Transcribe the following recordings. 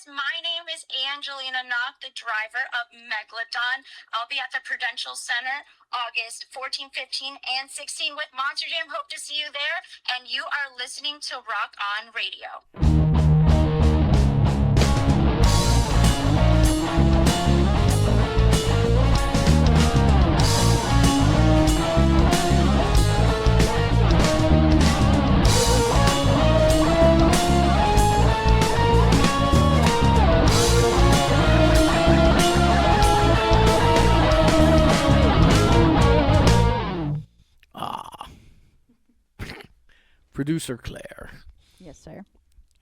My name is Angelina Knock, the driver of Megalodon. I'll be at the Prudential Center August 14, 15, and 16 with Monster Jam. Hope to see you there. And you are listening to Rock On Radio. Producer Claire. Yes, sir.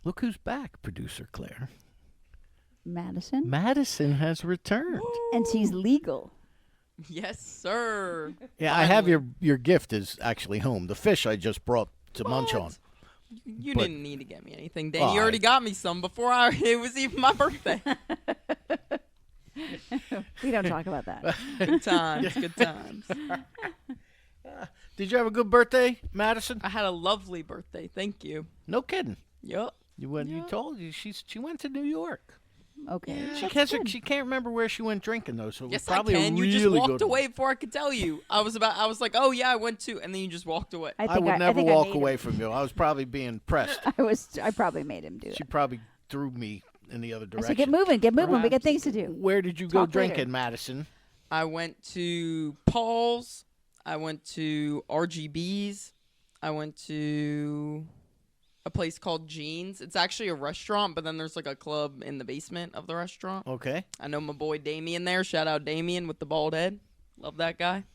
Look who's back, Producer Claire. Madison. Madison has returned. And she's legal. Yes, sir. Yeah, I have your gift is actually home. The fish I just brought to munch on. You But- didn't need to get me anything, Dan. You already got me some before it was even my birthday. We don't talk about that. Good times, good times. Did you have a good birthday, Madison? I had a lovely birthday. Thank you. No kidding. Yup. You went. You told you she went to New York. Okay. She can't remember where she went drinking though. So it was Yes, probably I can. a really You just walked good one. away before I could tell you. I was like, oh yeah, I went to, and then you just walked away. I would never walk away from you. I was probably being pressed. I probably made him do She that. probably threw me in the other I direction. said, get moving. We got things to do. Where did you go Talk later. drinking, Madison? I went to Paul's. I went to RGB's. I went to a place called Jeans. It's actually a restaurant, but then there's like a club in the basement of the restaurant. Okay. I know my boy Damien there. Shout out Damien with the bald head. Love that guy.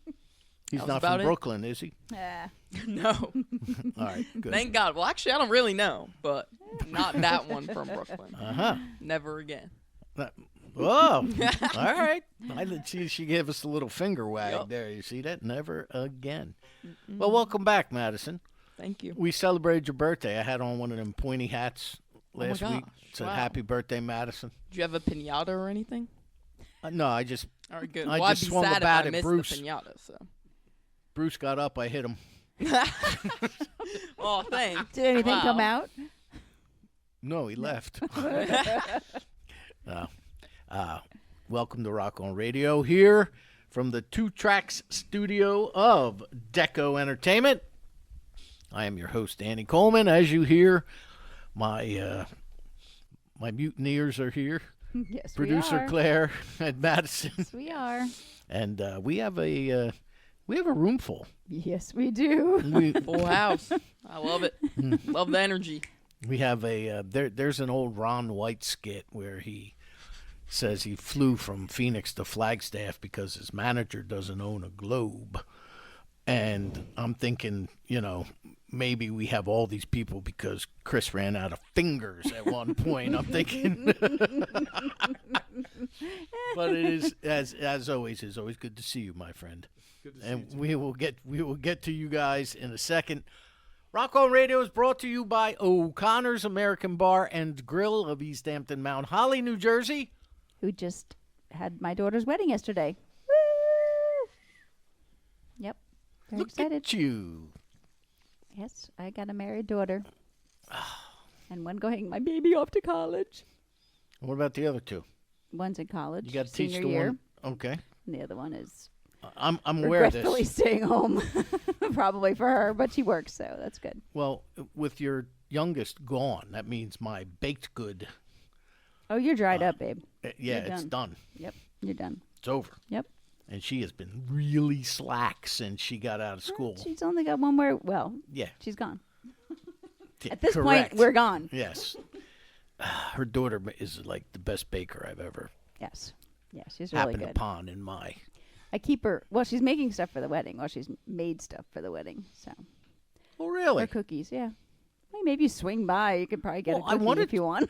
He's That was not about from it. Brooklyn, is he? No. All right, good. Thank God. Well, actually, I don't really know, but not that one from Brooklyn. Uh-huh. Never again. Whoa. All right. She gave us a little finger wag Yup. there. You see that? Never again. Well, welcome back, Madison. Thank you. We celebrated your birthday. I had on one of them pointy hats last week. gosh, Said wow. happy birthday, Madison. Did you have a pinata or anything? No, I just All right, good. I Well, I'd just be swung a sad if bat I at missed Bruce. the pinata, so. Bruce got up. I hit him. Oh, thanks. Did anything Wow. come out? No, he left. Welcome to Rock On Radio here from the 2 Tracks studio of Deco Entertainment. I am your host, Danny Coleman. As you hear, my mutineers are here. Yes, Producer we are. Claire and Madison, Yes, we are. and we have a room full. Yes, we do. We Full house. I love it. Love the energy. we have there's an old Ron White skit where he says he flew from Phoenix to Flagstaff because his manager doesn't own a globe. And I'm thinking, maybe we have all these people because Chris ran out of fingers at one point. I'm thinking. But it is as always is always good to see you, my friend. Good to see And you, too. we will get to you guys in a second. Rock On Radio is brought to you by O'Connor's American Bar and Grill of East Hampton, Mount Holly, New Jersey. Who just had my daughter's wedding yesterday. Woo! Yep. Very Look excited. at you. Yes, I got a married daughter. And one going my baby off to college. What about the other two? One's in college. You got to teach senior the year. one. Okay. And the other one is I'm aware of regretfully this. staying home. Probably for her, but she works, so that's good. Well, with your youngest gone, that means my baked good. Oh, you're dried up, babe. Yeah, You're it's done. Yep, you're done. It's over. Yep. And she has been really slack since she got out of school. She's only got one more. Well, Yeah. she's gone. Yeah, At this correct. point, we're gone. Yes. Her daughter is like the best baker I've ever Yes. Yeah, she's really happened good. upon in my. I keep her. Well, she's making stuff for the wedding. Well, she's made stuff for the wedding. So Oh, really? her cookies, yeah. Well, maybe you swing by. You could probably get Well, a I cookie wanted- if you want.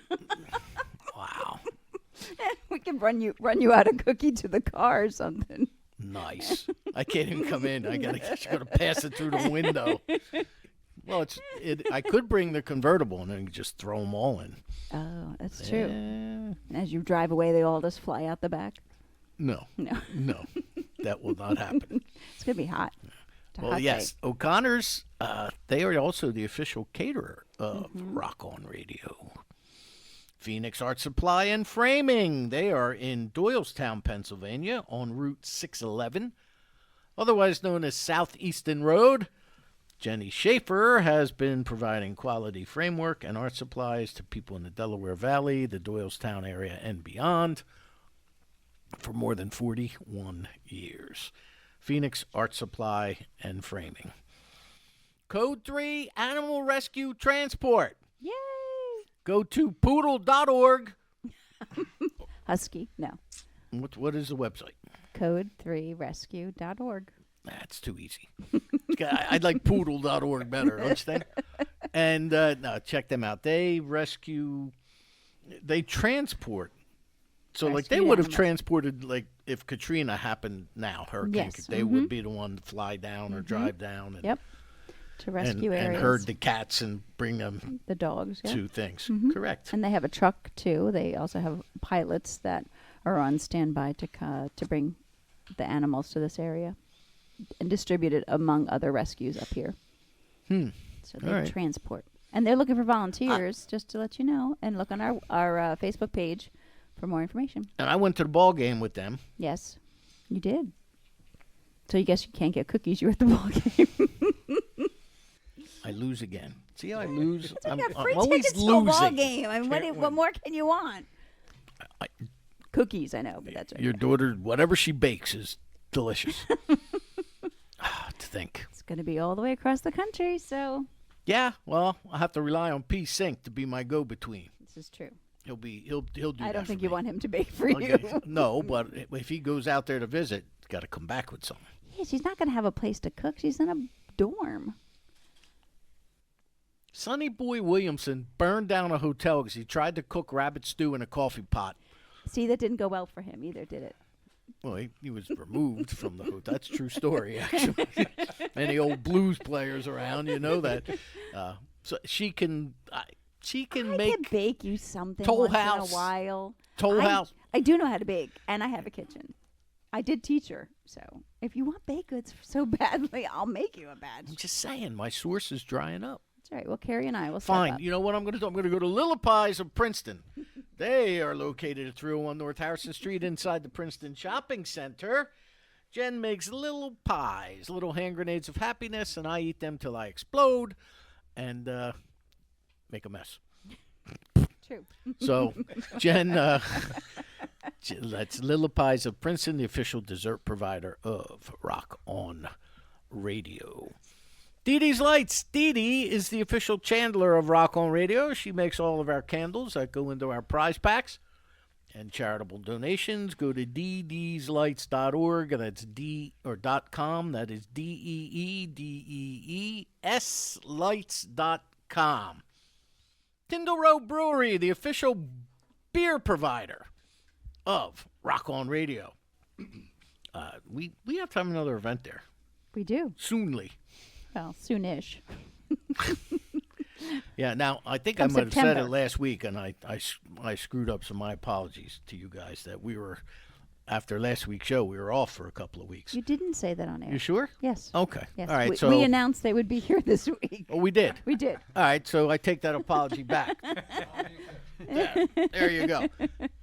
Wow. We can run you out a cookie to the car or something. Nice. I can't even come in. I gotta pass it through the window. Well, I could bring the convertible and then just throw them all in. Oh, that's true. Eh, And as you drive away, they all just fly out the back. no, No, that will not happen. it's gonna be hot. It's a Well, hot yes, day. Phoenix Art Supply and Framing. They are in Doylestown, Pennsylvania on Route 611, otherwise known as Southeastern Road. Jenny Schaefer has been providing quality framework and art supplies to people in the Delaware Valley, the Doylestown area, and beyond for more than 41 years. Phoenix Art Supply and Framing. Code 3 Animal Rescue Transport. Yay! Go to poodle.org. Husky, no. What is the website? Code3rescue.org. That's too easy. I'd like poodle.org better, don't you think? And no, check them out. They transport. So, like, they Rescued would have animals. transported, like, if Katrina happened now, Hurricane, Yes, they would be the one to fly down or drive down and, Yep. To rescue and areas. herd the cats and bring them the dogs. Yeah. to things. Correct. And they have a truck too. They also have pilots that are on standby to bring the animals to this area and distribute it among other rescues up here. So they All right. transport, and they're looking for volunteers. Just to let you know, and look on our Facebook page for more information. And I went to the ball game with them. Yes, you did. So you guess you can't get cookies. You were at the ball game. I lose again. See how I lose? I'm You got free always tickets to a ball losing. game. I mean, what more can you want? I- Cookies, I know, but that's right. Your daughter, whatever she bakes, is delicious. To think. It's going to be all the way across the country, so Yeah, well, I have to rely on P Sync to be my go-between. this is true. He'll do that. I don't for think you me. want him to bake for Okay. you. No, but if he goes out there to visit, he's got to come back with something. Yeah, she's not going to have a place to cook. She's in a dorm. Sonny Boy Williamson burned down a hotel because he tried to cook rabbit stew in a coffee pot. See, that didn't go well for him either, did it? Well, he was removed from the hotel. That's a true story, actually. Any old blues players around, you know that. So she can I make can bake you something Toll once House. in a while. Toll House. I do know how to bake, and I have a kitchen. I did teach her, so if you want baked goods so badly, I'll make you a batch. I'm just saying, my source is drying up. That's all right. Well, Carrie and I will step Fine. up. You know what I'm going to do? I'm going to go to Lillipie's of Princeton. They are located at 301 North Harrison Street inside the Princeton Shopping Center. Jen makes little pies, little hand grenades of happiness, and I eat them till I explode and make a mess. True. So, Jen, that's Lillipie's of Princeton, the official dessert provider of Rock On Radio. Dee Dee's Lights. Dee Dee is the official chandler of Rock On Radio. She makes all of our candles that go into our prize packs. And charitable donations go to deedeeslights.org, and that's .com. That is DEEDEES lights.com. Tyndall Road Brewery, the official beer provider of Rock On Radio. We have to have another event there We do. soonly. Well, soonish. Yeah, now I think Come I might have said September. it last week, and I screwed up, so my apologies to you guys that we were, after last week's show, we were off for a couple of weeks. You didn't say that on air. You sure? Yes. Okay. Yes. All right, we, so we announced they would be here this week. oh, we did. We did. All right, so I take that apology back. There you go.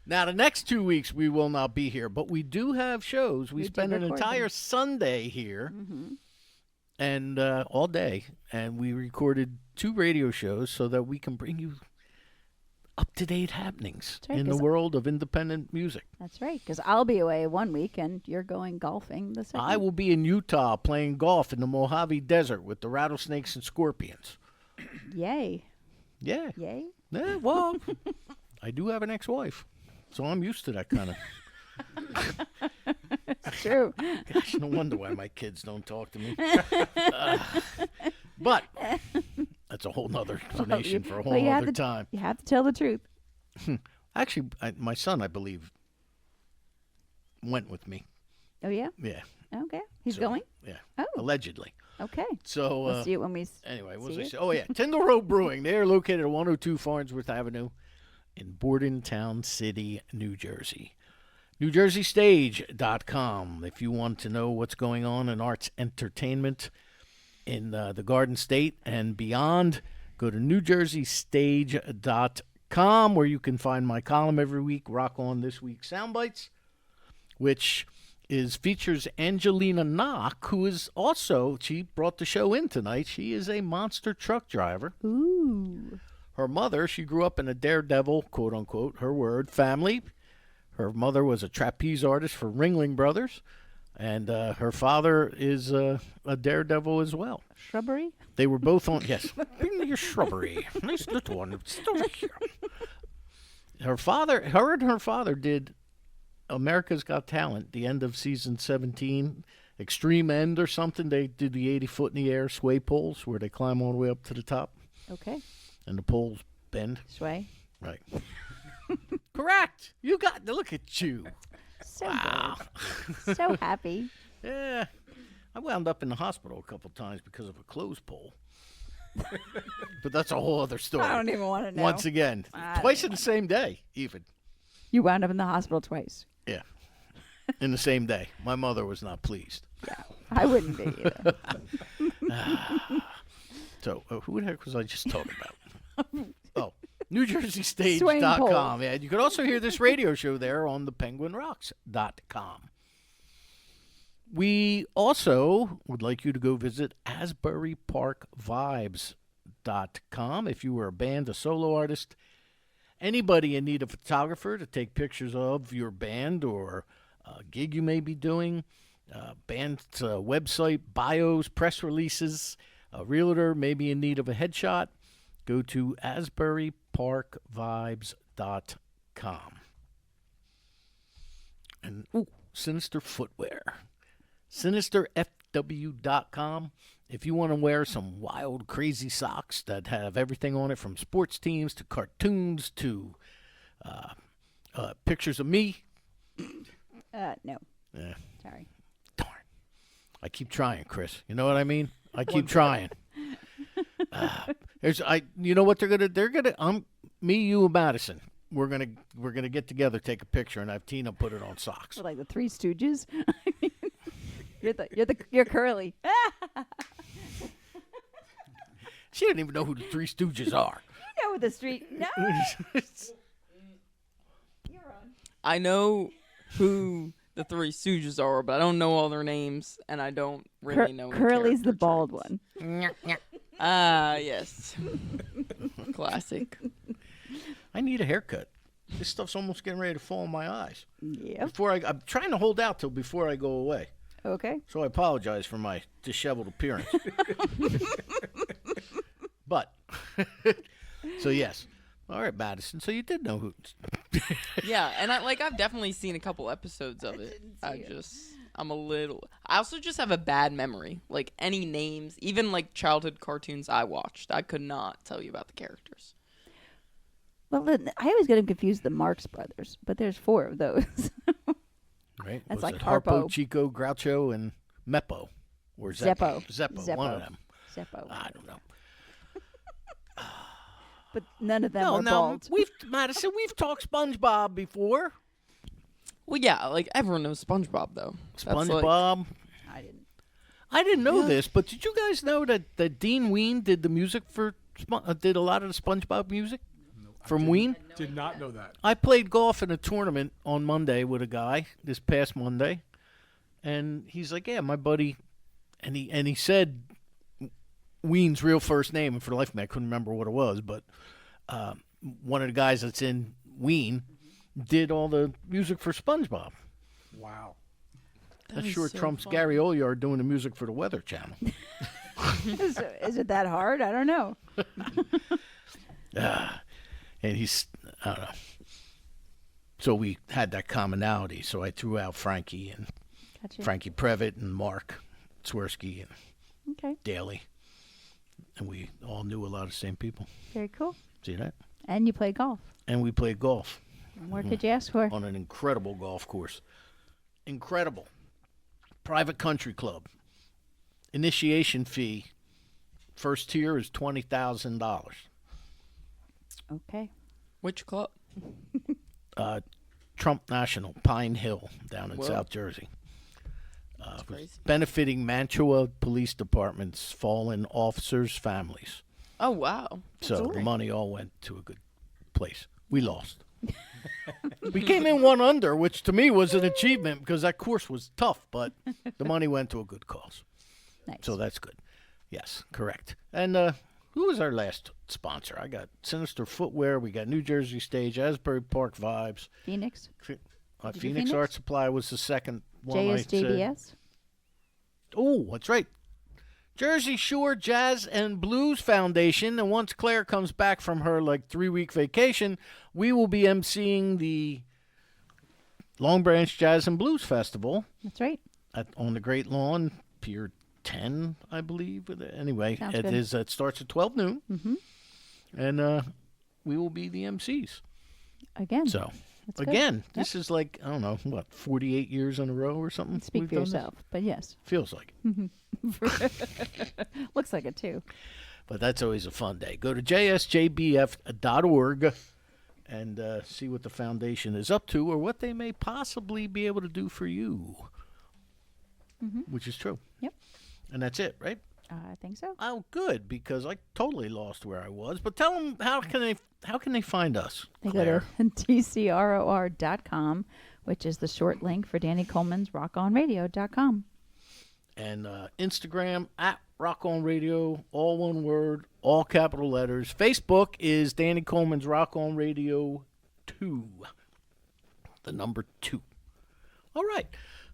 Now, the next 2 weeks we will not be here, but we do have shows. We We do spend an record entire them. Sunday here, and all day, and we recorded 2 radio shows so that we can bring you up-to-date happenings That's right, in the 'cause- world of independent music. That's right, because I'll be away one week and you're going golfing the second. I will be in Utah playing golf in the Mojave Desert with the rattlesnakes and scorpions. Yay. Yeah. Yay. Yeah, well, I do have an ex-wife, so I'm used to that kind of. It's true. Gosh, no wonder why my kids don't talk to me. But that's a whole nother explanation for a whole Well, you have other to- time. You have to tell the truth. Actually, my son, I believe, went with me. Oh, yeah? Yeah. Okay. He's So, going? Yeah. Oh. Allegedly. Okay. So We'll see it when we anyway, what was see I it. say? Oh yeah, Tyndall Road Brewing. They are located at 102 Farnsworth Avenue in Bordentown City, New Jersey. NewJerseyStage.com if you want to know what's going on in arts entertainment in the Garden State and beyond. Go to NewJerseyStage.com. rockon.com, where you can find my column every week, Rock On This Week Soundbites, which features Angelina Knock, who is also, she brought the show in tonight. She is a monster truck driver. Ooh. Her mother, she grew up in a daredevil, quote unquote, her word, family. Her mother was a trapeze artist for Ringling Brothers, and her father is a daredevil as well. Shrubbery? They were both on, yes, bring me your shrubbery. Nice little one. It's over here. Her and her father did America's Got Talent, the end of season 17, Extreme End or something. They did the 80 foot in the air sway poles where they climb all the way up to the top Okay. and the poles bend. Sway. Right. Correct. You got, look at you. So Wow. good. So happy. Yeah. I wound up in the hospital a couple times because of a clothes pole. But that's a whole other story. I don't even want to know. Once again, I twice don't in the same day, even. You wound up in the hospital twice. Yeah. In the same day. My mother was not pleased. Yeah. I wouldn't be either. So, who the heck was I just talking about? Oh, Swaying NewJerseyStage.com. Yeah, you could also hear this radio show there on thepenguinrocks.com. We also would like you to go visit AsburyParkVibes.com if you were a band, a solo artist, anybody in need of a photographer to take pictures of your band or a gig you may be doing, band website, bios, press releases, a realtor may be in need of a headshot, go to AsburyParkVibes.com. And, Sinister Footwear. SinisterFW.com. If you want to wear some wild, crazy socks that have everything on it from sports teams to cartoons to pictures of me. No. Yeah. Sorry. Darn. I keep trying, Chris. You know what I mean? I keep trying. You know what they're gonna me, you, and Madison. We're gonna get together, take a picture, and have Tina put it on socks. Like the Three Stooges. You're Curly. She didn't even know who the Three Stooges are. You know the street. No. You're on. I know who the Three Stooges are, but I don't know all their names, and I don't really know. any Curly's the character bald traits. one. Ah, yes. Classic. I need a haircut. This stuff's almost getting ready to fall in my eyes. Yep. I'm trying to hold out till before I go away. Okay. So I apologize for my disheveled appearance. But, so yes. All right, Madison. So you did know who. Yeah, and I've definitely seen a couple episodes of it. I'm a little. I also just have a bad memory. Like any names, even like childhood cartoons I watched, I could not tell you about the characters. Well, I always get them confused with the Marx Brothers, but there's 4 of those. Right? That's Was like it Harpo, Harpo. Chico, Groucho, and Meppo? Or Zeppo? Zeppo. One of them. Zeppo. I don't know. But none of them are No, bald. Madison, we've talked SpongeBob before. Well, yeah, like everyone knows SpongeBob though. That's like- SpongeBob. I didn't. I didn't know this, but did you guys know that Dean Ween did the music for did a lot of the SpongeBob music from Ween? Did not know that. I played golf in a tournament on Monday with a guy this past Monday, and he's like, "Yeah, my buddy," and he said Ween's real first name, and for the life of me, I couldn't remember what it was, but one of the guys that's in Ween did all the music for SpongeBob. Wow. That is sure so trumps fun. Gary Olyard doing the music for the Weather Channel. Is it that hard? I don't know. And he's, I don't know. So we had that commonality. So I threw out Frankie and Gotcha. Frankie Previtt and Mark Swirsky and Okay. Daly. And we all knew a lot of the same people. Very cool. See that? And you play golf. And we played golf What more could you ask for? on an incredible golf course. Incredible. Private country club. Initiation fee. First tier is $20,000. Okay. Which club? Trump National, Pine Hill, down in Whoa. South Jersey. That's crazy. Benefiting Mantua Police Department's fallen officers' families. Oh wow. So the great. money all went to a good place. We lost. We came in one under, which to me was an achievement because that course was tough, but the money went to a good cause. Nice. So that's good. Yes, correct. And who was our last sponsor? I got Sinister Footwear. We got New Jersey Stage, Asbury Park Vibes. Phoenix. Phoenix Phoenix? Art Supply was the second one I said. JSJBS. Oh, that's right. Jersey Shore Jazz and Blues Foundation. And once Claire comes back from her 3-week vacation, we will be emceeing the Long Branch Jazz and Blues Festival That's right. on the Great Lawn, Pier 10, I believe. Anyway, Sounds it good. is. It starts at 12 noon, and we will be the MCs. Again. So That's good. again, this is I don't know 48 years in a row or something. Speak we've for done this? yourself. But yes. Feels like it. Looks like it too. But that's always a fun day. Go to jsjbf.org and see what the foundation is up to or what they may possibly be able to do for you, which is true. Yep. And that's it, right? I think so. Oh, good, because I totally lost where I was. But tell them how can they find us? They Claire? go to tcror.com, which is the short link for Danny Coleman's rockonradio.com. And Instagram at Rock On Radio, all one word, all capital letters. Facebook is Danny Coleman's Rock On Radio 2, the number 2. All right.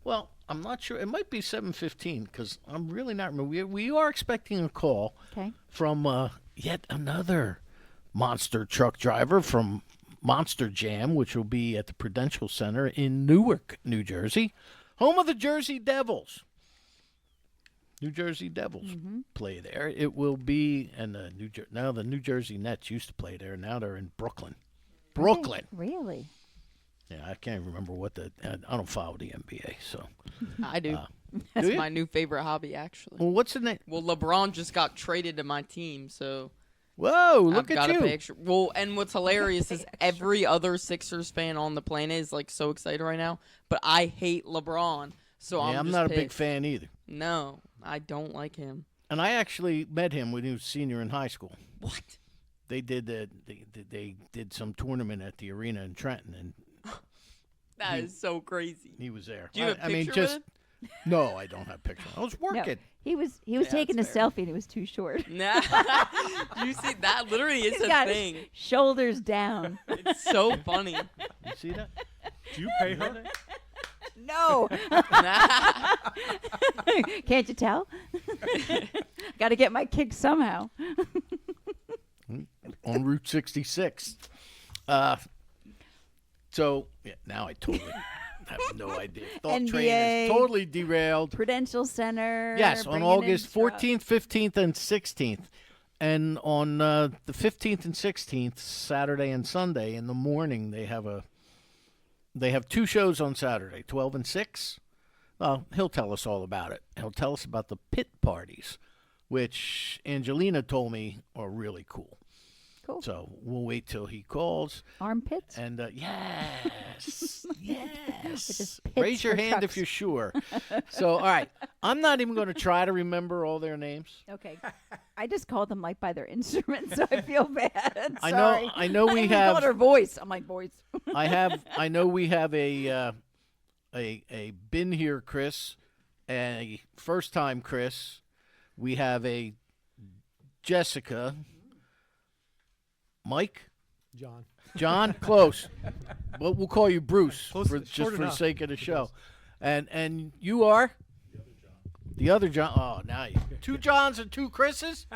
Well, I'm not sure. It might be 7:15 because I'm really not. We are expecting a call Okay. from yet another monster truck driver from Monster Jam, which will be at the Prudential Center in Newark, New Jersey, home of the Jersey Devils. New Jersey Devils play there. It will be, and now the New Jersey Nets used to play there. Now they're in Brooklyn. Brooklyn. Really? Yeah, I can't remember I don't follow the NBA, so. I do. Do That's you? my new favorite hobby, actually. Well, what's the name? Well, LeBron just got traded to my team, so Whoa, look I've got at a you. picture. Well, and what's hilarious is every other Sixers fan on the planet is so excited right now, but I hate LeBron, so Yeah, I'm just not a big pissed. fan either. No, I don't like him. And I actually met him when he was a senior in high school. What? They did they did some tournament at the arena in Trenton, and That is so crazy. he was there. Do you have a I mean, picture with just it? no, I don't have pictures. I was No. working. He was Yeah, taking a that's fair. selfie and it was too short. Nah. You see, that literally is He's a got his thing. shoulders down. It's so funny. You see that? Do you pay her? No. Can't you tell? Got to get my kick somehow. On Route 66. So yeah, now I totally have no idea. Thought train NBA. is totally derailed. Prudential Center. Yes, on bringing in August trucks. 14th, 15th, and 16th. And on the 15th and 16th, Saturday and Sunday in the morning, they have 2 shows on Saturday, 12 and 6. Well, he'll tell us all about it. He'll tell us about the pit parties, which Angelina told me are really cool. Cool. So we'll wait till he calls. Armpits. And yes, yes. pits Raise your for hand trucks. if you're sure. So, all right, I'm not even going to try to remember all their names. Okay. I just call them by their instruments, so I feel bad. I Sorry. know. I know we I have. called her voice. I'm like, voice. I know we have a been here Chris, and a first time Chris. We have a Jessica. Mike. John, close. But we'll call you Bruce Close- just short for the enough. sake of the show. And you are the other John. Oh, now you 2 Johns and 2 Chris's,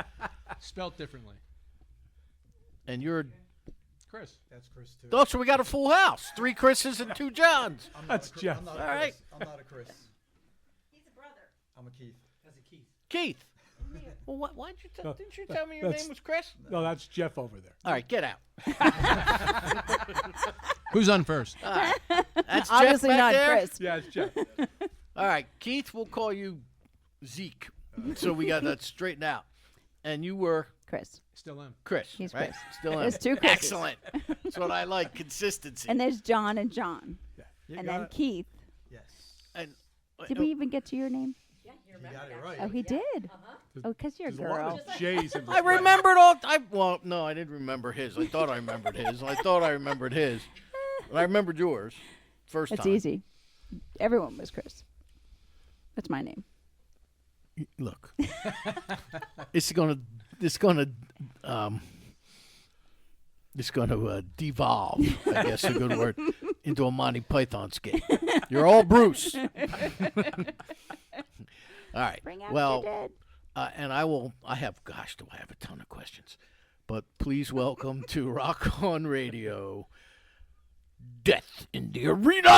Spelled differently. and you're. Chris. That's Chris too. Oh, so we got a full house: 3 Chris's and 2 Johns. I'm That's not a Chris. Jeff. I'm not All a right. Chris. I'm not a Chris. He's a brother. I'm a Keith. Keith. Well, why'd you No, didn't you tell me your that's- name was Chris? No, that's Jeff over there. All right, get out. Who's on first? That's Obviously Jeff back not there. Chris. Yeah, it's Jeff. All right, Keith, we'll call you Zeke. So we got that straightened out. And you were Chris. Still am. Chris. He's right? Chris. Still am. There's 2 Chris's. Excellent. That's what I like. Consistency. And there's John and John. You And got then it. Keith. Yes. And Did we even get to your name? Oh, he did. Oh, because you're a There's a lot girl. of J's in this I one. remembered all. Well, no, I didn't remember his. I thought I remembered his. I thought I remembered his. But I remembered yours. First It's time. easy. Everyone was Chris. That's my name. Look, it's gonna devolve. I guess a good word into a Monty Python skit. You're all Bruce. All right. Bring out Well, your dead. and I have a ton of questions. But please welcome to Rock On Radio, Death in the Arena!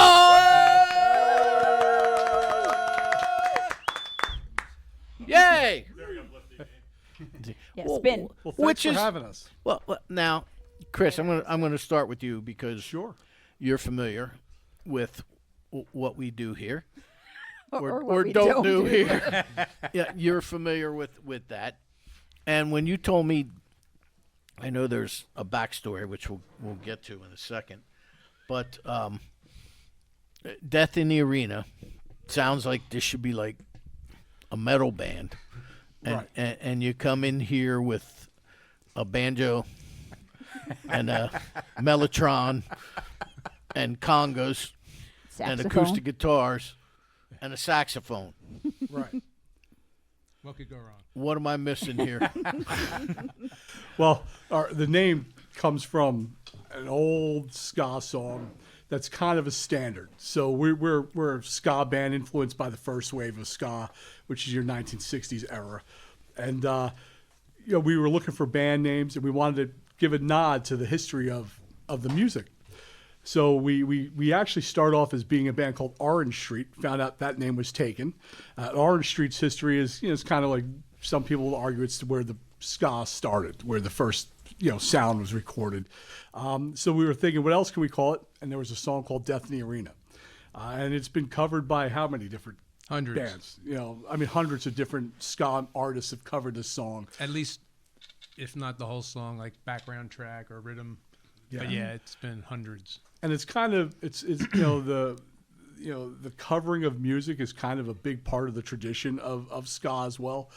Yay! Yeah, Well, spin. Well, thanks Which for is- having us. Well, now, Chris, I'm gonna start with you because Sure. you're familiar with what we do here, Or what we don't do here. Yeah, you're familiar with that. And when you told me, I know there's a backstory which we'll get to in a second, but Death in the Arena sounds like this should be like a metal band, and Right. and you come in here with a banjo and a mellotron and congas and Saxophone. acoustic guitars and a saxophone. Right. What could go wrong? What am I missing here? Well, the name comes from an old ska song that's kind of a standard. So we're a ska band influenced by the first wave of ska, which is your 1960s era. And we were looking for band names, and we wanted to give a nod to the history of the music. So we actually start off as being a band called Orange Street. Found out that name was taken. Orange Street's history is it's kind of like some people argue it's where the ska started, where the first sound was recorded. So we were thinking, what else can we call it? And there was a song called Death in the Arena, and it's been covered by how many different Hundreds. bands? Hundreds of different ska artists have covered this song. At least, if not the whole song, like background track or rhythm. Yeah. But yeah, it's been hundreds. And it's kind of the covering of music is kind of a big part of the tradition of ska as well.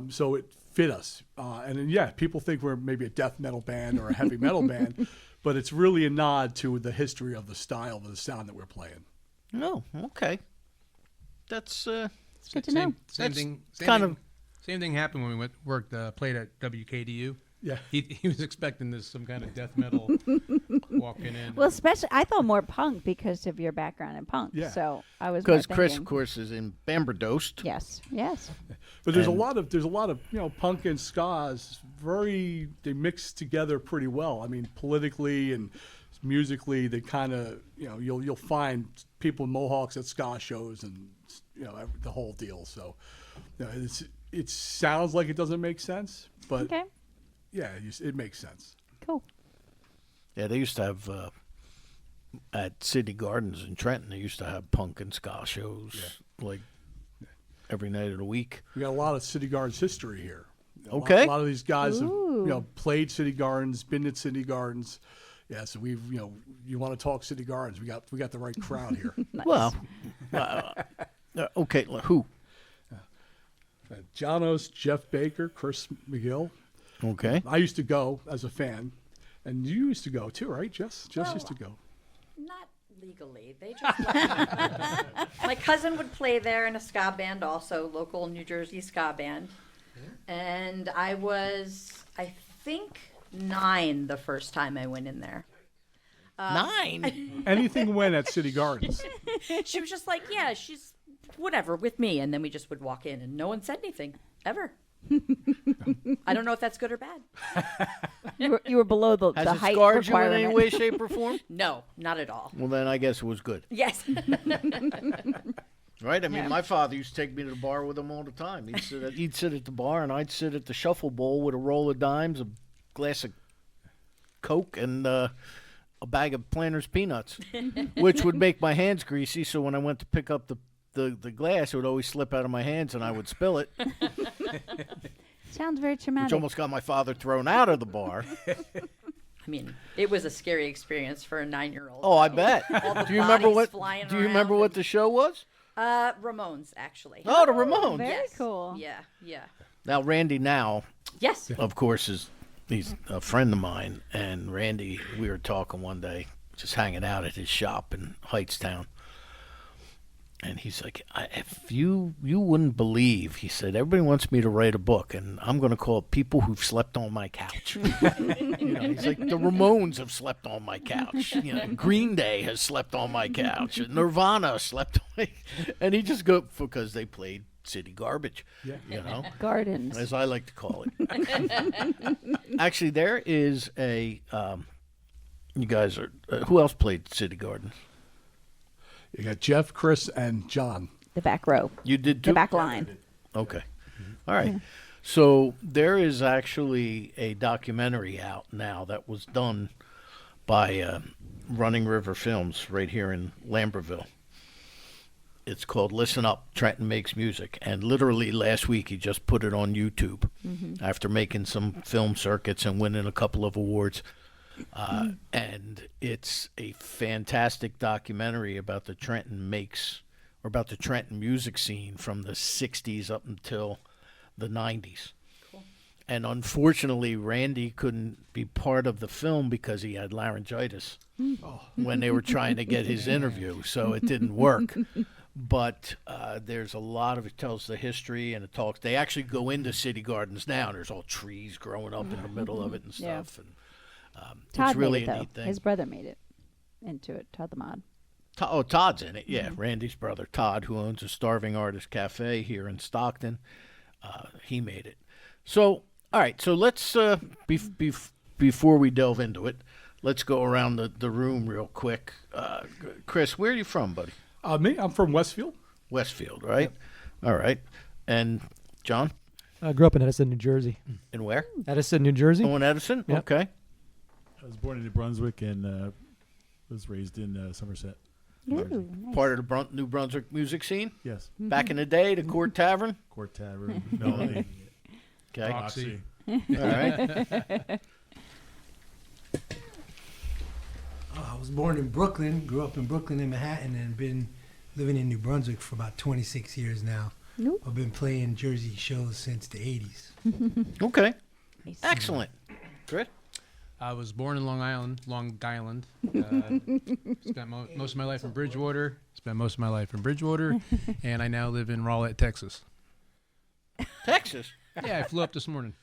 So it fit us. And then, yeah, people think we're maybe a death metal band or a heavy metal band, but it's really a nod to the history of the style of the sound that we're playing. No, okay. That's It's good to know. Same That's thing. Same thing happened when we played at WKDU. Yeah. He was expecting this some kind of death metal walking in. Well, especially I thought more punk because of your background in punk. Yeah. So I was because more Chris, thinking- of course, is in Bamberdost. Yes. But there's And- a lot of punk and ska is they mix together pretty well. I mean, politically and musically, they kind of you'll find people in mohawks at ska shows and the whole deal. So it sounds like it doesn't make sense, but Okay. yeah, it makes sense. Cool. Yeah, they used to have at City Gardens in Trenton. They used to have punk and ska shows like every night of the week. We got a lot of City Gardens history here. Okay. A lot of these guys have Ooh. played City Gardens, been at City Gardens. Yeah, so we've you want to talk City Gardens? We got the right crowd here. Nice. Well, okay, who? Janos, Jeff Baker, Chris McGill. Okay, I used to go as a fan, and you used to go too, right, Jess? Jess Well, used to go. Not legally. They just let me. My cousin would play there in a ska band, also local New Jersey ska band. And I was, I think, 9 the first time I went in there. 9. Anything went at City Gardens. She was just like, yeah, she's whatever with me, and then we just would walk in, and no one said anything ever. I don't know if that's good or bad. You were below the Has it height scarred you in requirement. any way, shape, or form? No, not at all. Well, then I guess it was good, Yes. right? I mean, Yeah. my father used to take me to the bar with him all the time. He'd sit at the bar, and I'd sit at the shuffle bowl with a roll of dimes, a glass of Coke, and a bag of Planters peanuts, which would make my hands greasy. So when I went to pick up the glass, it would always slip out of my hands, and I would spill it, Sounds very which traumatic. almost got my father thrown out of the bar. I mean, it was a scary experience for a 9-year-old. Oh, I bet. All the Do you remember bodies what? flying Do you remember around what the show was? Ramones, actually. Oh, the Ramones. Very Yes. cool. Yeah, yeah. Now, Randy now, Yes. of course, he's a friend of mine. And Randy, we were talking one day, just hanging out at his shop in Heightstown. And he's like, if you wouldn't believe, he said, everybody wants me to write a book, and I'm going to call it People Who've Slept on My Couch. He's like, the Ramones have slept on my couch. Green Day has slept on my couch. Nirvana slept on my... And he just go, because they played city garbage, Gardens. as I like to call it. Actually, there is a... you guys are... who else played City Gardens? You got Jeff, Chris, and John. The back row. You did too? The back line. Okay. All right. So there is actually a documentary out now that was done by Running River Films right here in Lambertville. It's called Listen Up, Trenton Makes Music. And literally last week he just put it on YouTube after making some film circuits and winning a couple of awards. And it's a fantastic documentary about the Trenton music scene from the 60s up until the 90s. Cool. And unfortunately, Randy couldn't be part of the film because he had laryngitis when they were trying to get his interview, so it didn't work. But there's a lot of it tells the history, and it talks. They actually go into City Gardens now, and there's all trees growing up in the middle of it and Yeah. stuff. And Todd it's really made it, a though. neat thing. His brother made it into it. Todd the Mod. Todd's in it, yeah. Randy's brother, Todd, who owns a Starving Artist Cafe here in Stockton. He made it. So, all right. So let's, before we delve into it, let's go around the room real quick. Chris, where are you from, buddy? Me, I'm from Westfield. Westfield, right? All right. And John? I grew up in Edison, New Jersey. In where? Edison, New Jersey. Oh, in Edison? Yep. Okay. I was born in New Brunswick and was raised in Somerset. Ooh, nice. Part of the New Brunswick music scene? Yes. Back in the day, the Court Tavern? Court Tavern. No, Okay. Roxy. All right. I was born in Brooklyn, grew up in Brooklyn and Manhattan, and been living in New Brunswick for about 26 years now. Nope. I've been playing Jersey shows since the 80s. Okay. Nice. Excellent. Chris? I was born in Long Island. Spent most of my life in Bridgewater. And I now live in Rowlett, Texas. Texas? Yeah, I flew up this morning.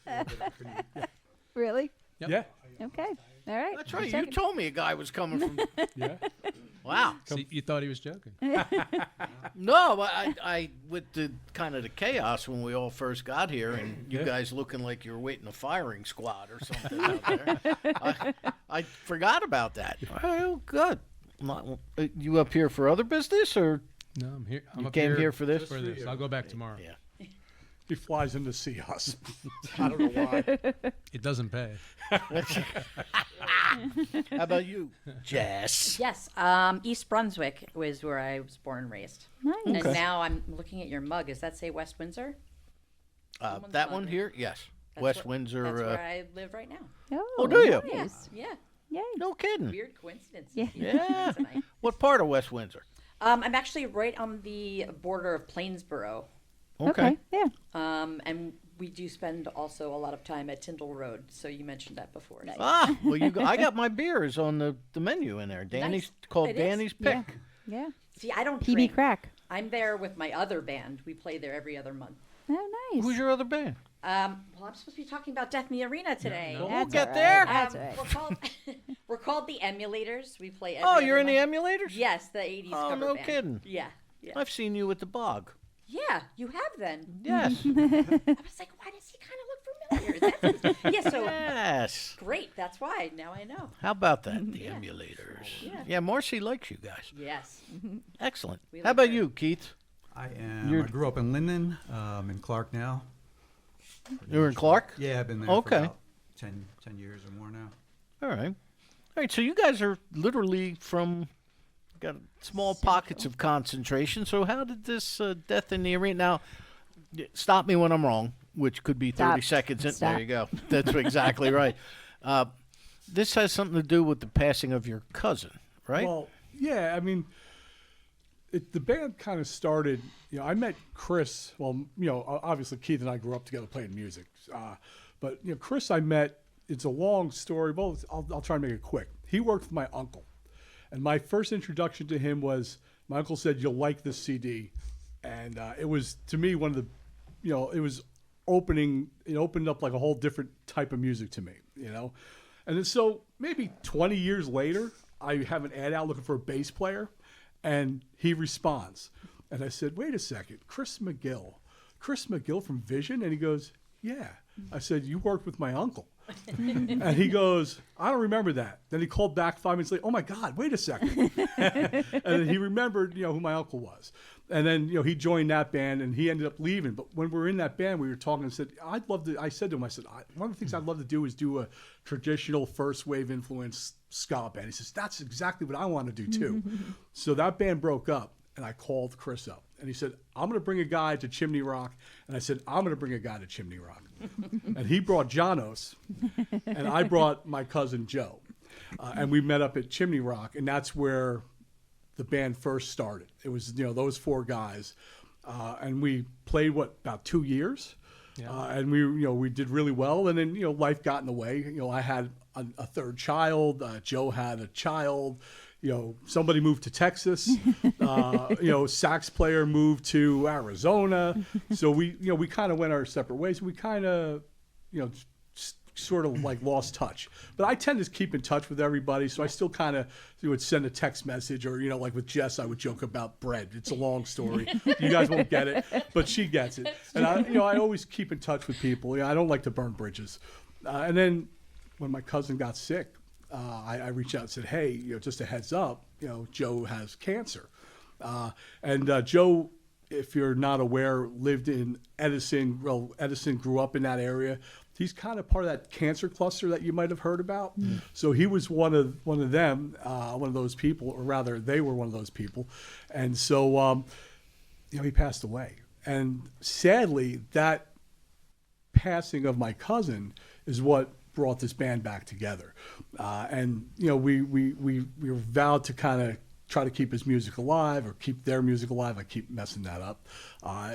Really? Yep. Yeah. Okay. All right. That's right. Just You checking. told me a guy was coming from. Yeah. Wow. See, you thought he was joking. No, but I with the kind of the chaos when we all first got here, and you guys looking like you were waiting a firing squad or something out there. I forgot about that. Oh, good. You up here for other business, or No, I'm here. I'm you up came here for this? For this. I'll go back tomorrow. Yeah. He flies in to see us. I don't know why. It doesn't pay. How about you, Jess? Yes. East Brunswick was where I was born and raised. Nice. And now I'm looking at your mug. Does that say West Windsor? Someone's That mug. one here, yes. That's West what- Windsor. That's where I live right now. Oh, do you? Nice. Yeah. Yay. No kidding. Weird coincidence. Yeah. Yeah. Tonight. What part of West Windsor? I'm actually right on the border of Plainsboro. Okay. Yeah. And we do spend also a lot of time at Tyndall Road. So you mentioned that before. Nice. Ah, well, I got my beers on the menu in there. Danny's called It is? Danny's Pick. Yeah. See, I don't PB drink. Crack. I'm there with my other band. We play there every other month. Oh, nice. Who's your other band? Well, I'm supposed to be talking about Death in the Arena today. We'll That's get all right. there. That's all right. We're called the Emulators. We play. Oh, every you're other in the month. Emulators? Yes, the '80s Oh, cover no band. kidding. Yeah, yeah, I've seen you at the Bog. yeah. You have then. Yes. I was like, why does he kind of look familiar? Yeah. So Yes. great. That's why. Now I know. How about that? The Emulators. Yeah. Yeah, Marcy likes you guys. Yes. Excellent. We How like about her. you, Keith? I am. You're- I grew up in Linden, in Clark now. You're in Clark? Yeah, I've been there Okay. for about 10 years or more now. All right. All right, so you guys are literally from, got small pockets of concentration. So how did this Death in the Arena, now, stop me when I'm wrong, which could be 30 Stop. seconds. Stop. There you go. That's exactly right. This has something to do with the passing of your cousin, right? Well, yeah, I mean, the band kind of started, I met Chris, well, obviously Keith and I grew up together playing music. But, Chris I met, it's a long story. Well, I'll try and make it quick. He worked with my uncle. And my first introduction to him was, my uncle said, "You'll like this CD." And it was, to me, one of the, it was it opened up like a whole different type of music to me, And then so maybe 20 years later, I have an ad out looking for a bass player, and he responds. And I said, "Wait a second, Chris McGill from Vision?" And he goes, "Yeah." I said, "You worked with my uncle." And he goes, "I don't remember that." Then he called back 5 minutes later. "Oh my God, wait a second." And then he remembered, who my uncle was. And then, he joined that band and he ended up leaving. But when we were in that band, we were talking and said, I said to him, one of the things I'd love to do is do a traditional first wave influence ska band. He says, "That's exactly what I want to do too." So that band broke up and I called Chris up and he said, "I'm going to bring a guy to Chimney Rock." And I said, "I'm going to bring a guy to Chimney Rock." And he brought Janos and I brought my cousin Joe. And we met up at Chimney Rock, and that's where the band first started. It was, those four guys. And we played, about 2 years? Yeah. And we did really well. And then, life got in the way. I had a third child. Joe had a child. Somebody moved to Texas. Sax player moved to Arizona. So we kind of went our separate ways. We kind of, sort of like lost touch. But I tend to keep in touch with everybody, so I still kind of would send a text message, or like with Jess, I would joke about bread. It's a long story. You guys won't get it, but she gets it. And I always keep in touch with people. I don't like to burn bridges. And then when my cousin got sick, I reached out and said, "Hey, just a heads up, Joe has cancer." And Joe, if you're not aware, lived in Edison. Well, Edison grew up in that area. He's kind of part of that cancer cluster that you might have heard about. Mm. So he was one of them, one of those people, or rather, they were one of those people. And so, he passed away. And sadly, that passing of my cousin is what brought this band back together. And we were vowed to kind of try to keep his music alive, or keep their music alive. I keep messing that up.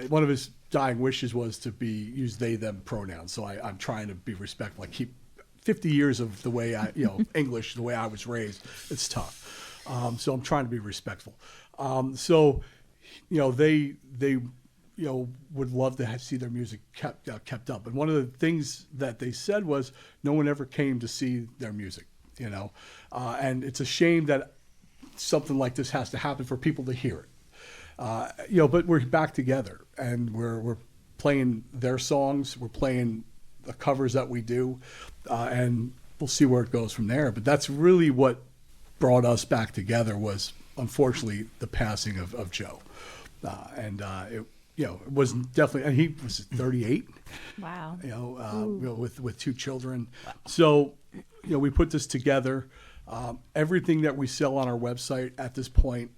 One of his dying wishes was to use they, them pronouns. So I'm trying to be respectful. I keep 50 years of the way English, the way I was raised. It's tough. So I'm trying to be respectful. So they would love to see their music kept up. And one of the things that they said was no one ever came to see their music, and it's a shame that something like this has to happen for people to hear it. But we're back together, and we're playing their songs. We're playing the covers that we do, and we'll see where it goes from there. But that's really what brought us back together, was unfortunately the passing of Joe. It was definitely, and he was 38. Wow. With two children. So, we put this together. Everything that we sell on our website at this point,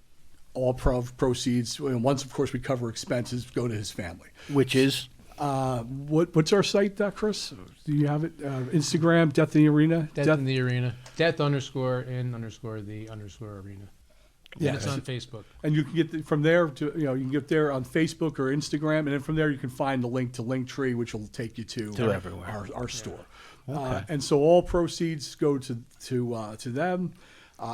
all proceeds, once of course we cover expenses, go to his family. Which is? What's our site, Chris? Do you have it? Instagram, Death in the Arena? Death in the Arena. Death_in_the_arena. Yeah, and it's on Facebook. And you can get from there to, you can get there on Facebook or Instagram, and then from there you can find the link to Linktree, which will take you to everywhere. Our store. Okay. And so all proceeds go to them.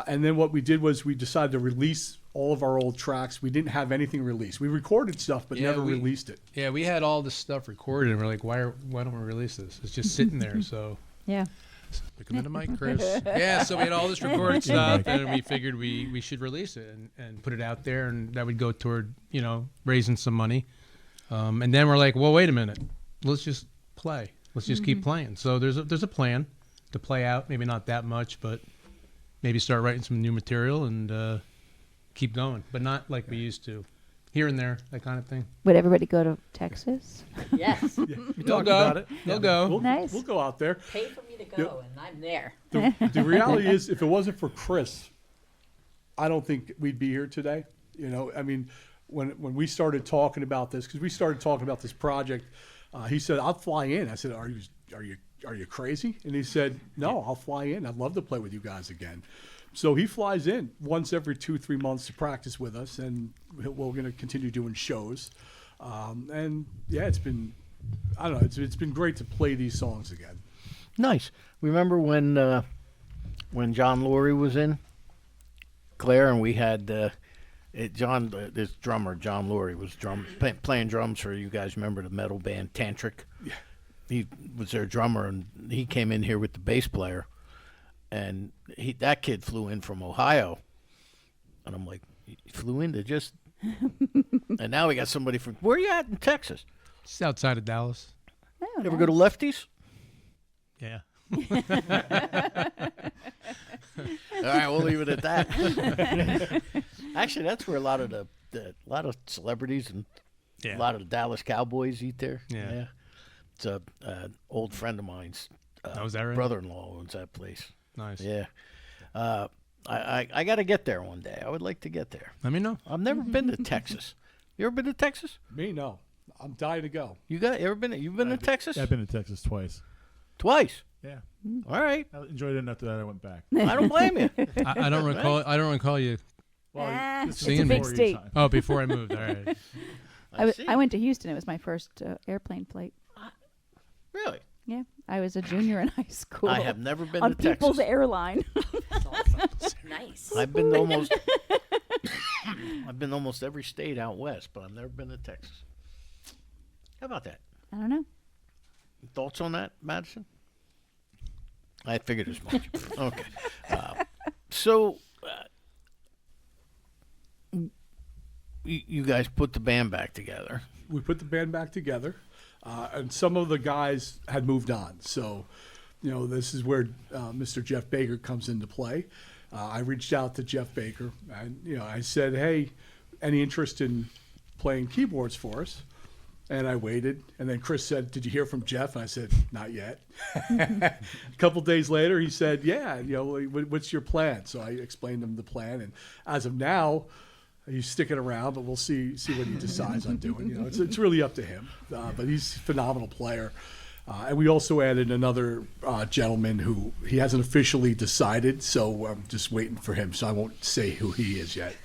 And then what we did was we decided to release all of our old tracks. We didn't have anything released. We recorded stuff, but never released it. Yeah, we had all this stuff recorded, and we're like, why don't we release this? It's just sitting there. So yeah. Pick him in the mic, Chris. Yeah, so we had all this recorded stuff, and we figured we should release it and put it out there, and that would go toward raising some money. And then we're like, well, wait a minute, let's just play. Let's just keep playing. So there's a plan to play out. Maybe not that much, but maybe start writing some new material and keep going, but not like we used to. Here and there, that kind of thing. Would everybody go to Texas? Yes. They'll go. They'll go. Nice. We'll go out there. Pay for me to go, and I'm there. The reality is, if it wasn't for Chris, I don't think we'd be here today. I mean, when we started talking about this, because we started talking about this project, he said, "I'll fly in." I said, "Are you crazy?" And he said, "No, I'll fly in. I'd love to play with you guys again." So he flies in once every 2-3 months to practice with us, and we're going to continue doing shows. And yeah, it's been, I don't know, it's been great to play these songs again. Nice. Remember when John Laurie was in Claire, and we had this drummer John Laurie was playing drums for, you guys remember the metal band Tantric? Yeah. He was their drummer, and he came in here with the bass player, and that kid flew in from Ohio, and I'm like, he flew in to just, and now we got somebody from, where are you at in Texas? Just outside of Dallas. Oh, Ever go to Lefties? Yeah. All right, we'll leave it at that. Actually, that's where a lot of celebrities and a lot of the Dallas Cowboys eat there. Yeah. It's a old friend of mine's. Was that right? Brother-in-law owns that place. Nice. Yeah. I got to get there one day. I would like to get there. Let me know. I've never been to Texas. You ever been to Texas? Me, no. I'm dying to go. You've been to Texas? I've been to Texas twice. Twice. Yeah. All right. I enjoyed it enough that I went back. I don't blame you. I don't recall. I don't recall you. Well, this is It's a big before your state. time. Oh, before I moved. All right. I went to Houston. It was my first airplane flight. Really? Yeah, I was a junior in high school. I have never been on to Texas. People's Airline. Nice. I've been almost every state out west, but I've never been to Texas. How about that? I don't know. Thoughts on that, Madison? I figured as much. Okay. So, you guys put the band back together. We put the band back together, and some of the guys had moved on. So, this is where Mr. Jeff Baker comes into play. I reached out to Jeff Baker, and I said, "Hey, any interest in playing keyboards for us?" And I waited, and then Chris said, "Did you hear from Jeff?" And I said, "Not yet." A couple days later, he said, "Yeah, what's your plan?" So I explained him the plan, and as of now, he's sticking around, but we'll see what he decides on doing. It's really up to him, but he's a phenomenal player. And we also added another gentleman who he hasn't officially decided, so I'm just waiting for him. So I won't say who he is yet.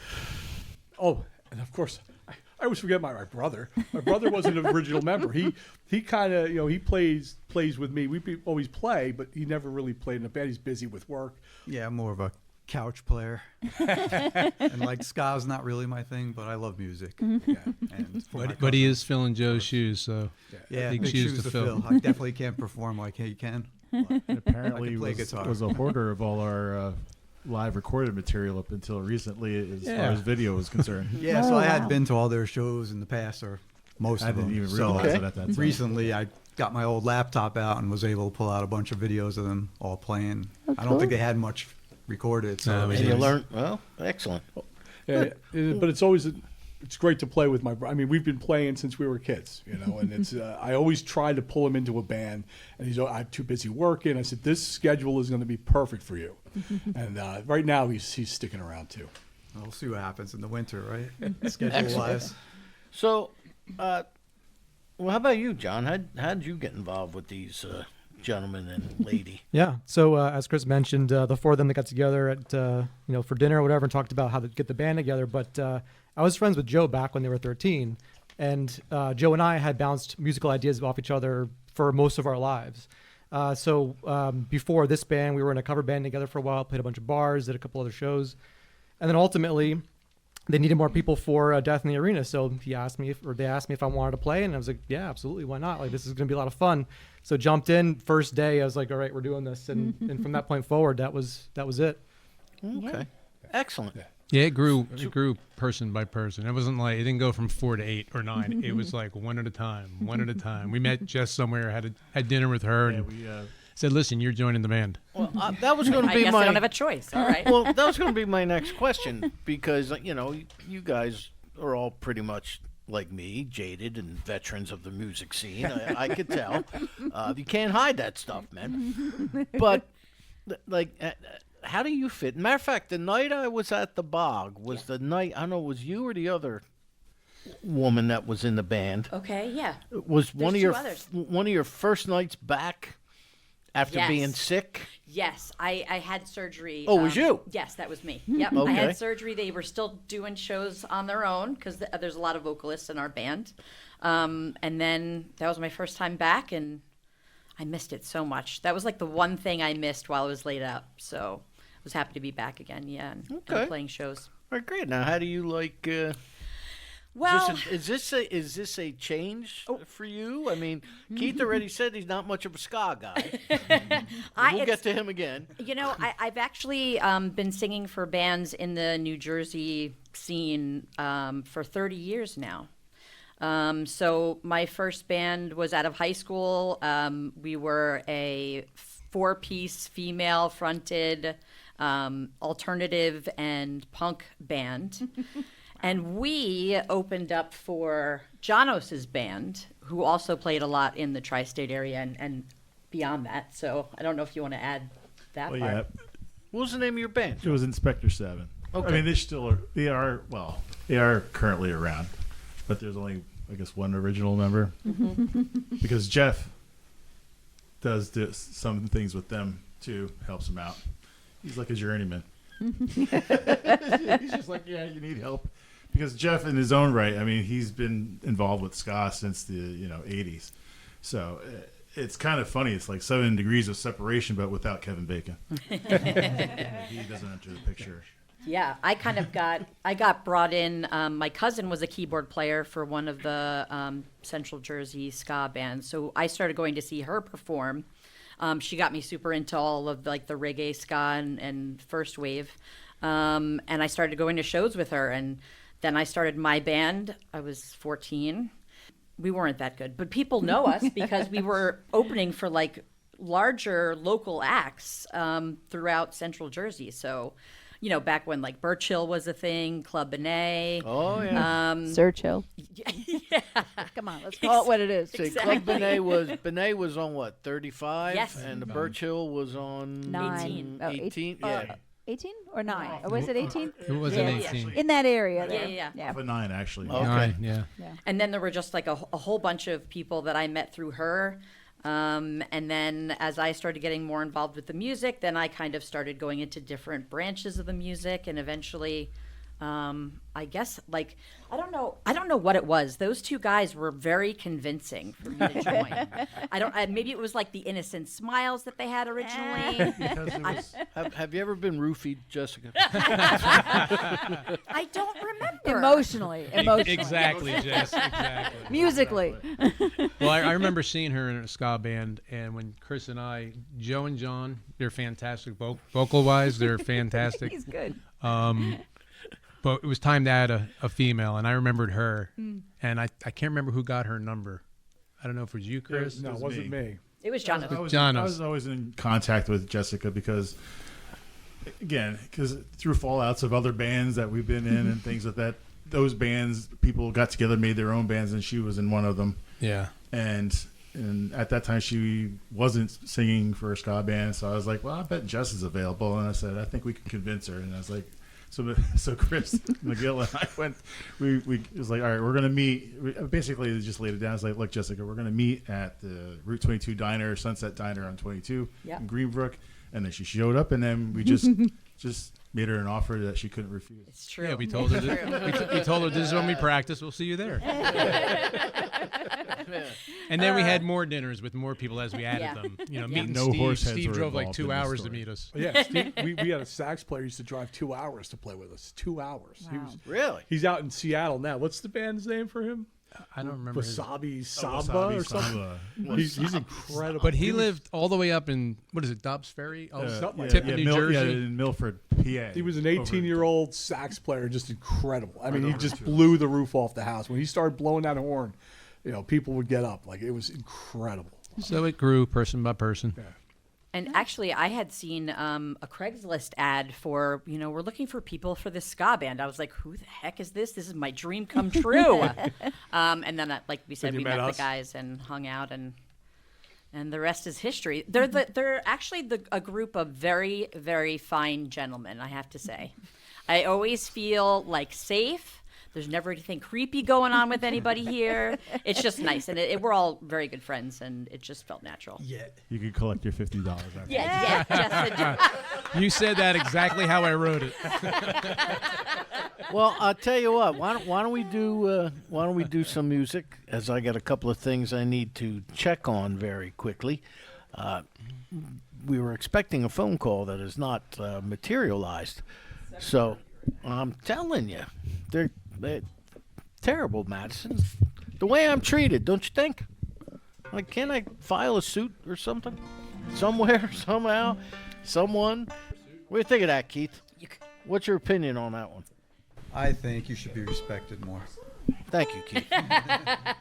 Oh, and of course, I always forget my brother. My brother wasn't an original member. He kind of he plays with me. We always play, but he never really played in a band. He's busy with work. Yeah, I'm more of a couch player. And like ska's not really my thing, but I love music. Yeah. And But he is filling Joe's shoes, so yeah, big big shoes to fill. I definitely can't perform like he can. And apparently I can play was guitar. a hoarder of all our live recorded material up until recently, as far as video is concerned. Yeah, so Oh, I had wow. been to all their shows in the past, or most I of them. didn't even So realize it at that time. recently, I got my old laptop out and was able to pull out a bunch of videos of them all playing. Oh, I don't think cool. they had much recorded. So No, we it And was- you learn, well, excellent. Yeah, but it's always it's great to play with my brother. I mean, we've been playing since we were kids, and it's I always try to pull him into a band, and I'm too busy working. I said, this schedule is going to be perfect for you. And right now he's sticking around too. We'll see what happens in the winter, right? Schedule-wise. So, well, how about you, John? How did you get involved with these gentleman and lady? Yeah. So as Chris mentioned, the four of them that got together at for dinner or whatever and talked about how to get the band together. But I was friends with Joe back when they were 13, and Joe and I had bounced musical ideas off each other for most of our lives. So before this band, we were in a cover band together for a while, played a bunch of bars, did a couple other shows, and then ultimately they needed more people for Death in the Arena. So they asked me if I wanted to play, and I was like, yeah, absolutely, why not? Like, this is going to be a lot of fun. So jumped in first day. I was like, all right, we're doing this, and from that point forward, that was it. Okay, excellent. Yeah, it grew person by person. It wasn't like, it didn't go from 4 to 8 or 9. It was like one at a time. We met Jess somewhere, had dinner with her, Yeah, and we said, listen, you're joining the band. Well, that was going to I be guess my. I don't have a choice. All right. Well, that was going to be my next question, because you guys are all pretty much like me, jaded and veterans of the music scene. I could tell. You can't hide that stuff, man. But how do you fit? Matter of fact, the night I was at the Bog was the night, I don't know, was you or the other woman that was in the band? Okay, yeah. Was one of There's your two others. one of your first nights back After Yes. being sick? Yes, I had surgery. Oh, it was you? Yes, that was me. Yep, I Okay. had surgery. They were still doing shows on their own because there's a lot of vocalists in our band. And then that was my first time back, and I missed it so much. That was like the one thing I missed while I was laid up. So I was happy to be back again. Yeah, and Okay. playing shows. All right, great. Now, how do you like? Well, is this a change Oh. for you? I mean, Keith already said he's not much of a ska guy. We'll it's- get to him again. You know, I've actually been singing for bands in the New Jersey scene for 30 years now. So my first band was out of high school. We were a 4-piece female-fronted alternative and punk band. And we opened up for Janos's band, who also played a lot in the tri-state area and beyond that. So I don't know if you want to add that Well, part. yeah, What was the name of your band? it was Inspector 7. Okay. I mean, they are currently around, but there's only, I guess, one original member. Because Jeff does some things with them too, helps them out. He's like a journeyman. He's just like, yeah, you need help. Because Jeff, in his own right, I mean, he's been involved with ska since the 80s. So it's kind of funny. It's like 7 degrees of separation, but without Kevin Bacon. He doesn't enter the picture. Yeah, I kind of got brought in. My cousin was a keyboard player for one of the Central Jersey ska bands, so I started going to see her perform. She got me super into all of like the reggae ska and first wave, and I started going to shows with her. And then I started my band. I was 14. We weren't that good, but people know us because we were opening for like larger local acts throughout Central Jersey. So, you know, back when like Birch Hill was a thing, Club Benet. Oh, yeah. Sir Chill. Yeah. Come on, let's call it what it is. Say, Exactly. Club Benet was on what, 35? Yes. And the Birch Hill was on 9. 18. Yeah. 18 or 9? Or was it 18? It wasn't Yeah, 18. In that area there. Yeah. Off of 9, actually. Okay. 9, yeah. And then there were just like a whole bunch of people that I met through her. And then as I started getting more involved with the music, then I kind of started going into different branches of the music, and eventually, I guess, like, I don't know what it was. Those two guys were very convincing for me to join. Maybe it was like the innocent smiles that they had originally. Because it was, Have you ever been roofied, Jessica? I don't remember. Emotionally. Exactly, Jess. Exactly. Musically. Well, I remember seeing her in a ska band, and when Chris and Joe and John, they're fantastic. Vocal-wise, they're fantastic. He's good. But it was time to add a female, and I remembered her, and I can't remember who got her number. I don't know if it was you, Chris. No, it wasn't me. It was Jonathan. Jonas. I was always in contact with Jessica because through fallouts of other bands that we've been in and things like that, those bands, people got together, made their own bands, and she was in one of them. Yeah. And at that time, she wasn't singing for a ska band, so I was like, well, I bet Jess is available. And I said, I think we can convince her. And I was like, so Chris McGill and I went, it was like, all right, we're going to meet. We basically just laid it down. It's like, look, Jessica, we're going to meet at the Route 22 Diner, Sunset Diner on 22 in Greenbrook. And then she showed up, and then we just made her an offer that she couldn't refuse. It's true. Yeah, we told her. We told her this is when we practice. We'll see you there. And then we had more dinners with more people as we added Yeah. them. You know, Yeah. meeting No Steve. horse heads Steve were drove like involved 2 in this hours to story. meet us. Yeah, Steve, we had a sax player who used to drive 2 hours to play with us. 2 hours. Wow. Really? He's out in Seattle now. What's the band's name for him? I don't remember. his- Wasabi Samba Wasabi or something. Samba. He's incredible. But he lived all the way up in what is it, Dobbs Ferry? Oh, something like tip that. of New Jersey. Yeah, in Milford, PA. He was an Over- 18-year-old sax player, just incredible. I mean, he over just to blew the roof off the house. When he started blowing that horn, people would get up. Like, it was incredible. So it grew person by person. And actually, I had seen a Craigslist ad for, we're looking for people for this ska band. I was like, who the heck is this? This is my dream come true. And then, like we said, Then we you met met the us? guys and hung out, and the rest is history. They're actually a group of very, very fine gentlemen, I have to say. I always feel like safe. There's never anything creepy going on with anybody here. It's just nice, and we're all very good friends, and it just felt natural. Yeah. You could collect your $50 after. Yeah, Jessica. You said that exactly how I wrote it. Well, I'll tell you what. Why don't we do some music? As I got a couple of things I need to check on very quickly. We were expecting a phone call that has not materialized. So I'm telling you, they're terrible, Madison. The way I'm treated, don't you think? Like, can't I file a suit or something? Somewhere, somehow, someone. What do you think of that, Keith? What's your opinion on that one? I think you should be respected more. Thank you, Keith. That's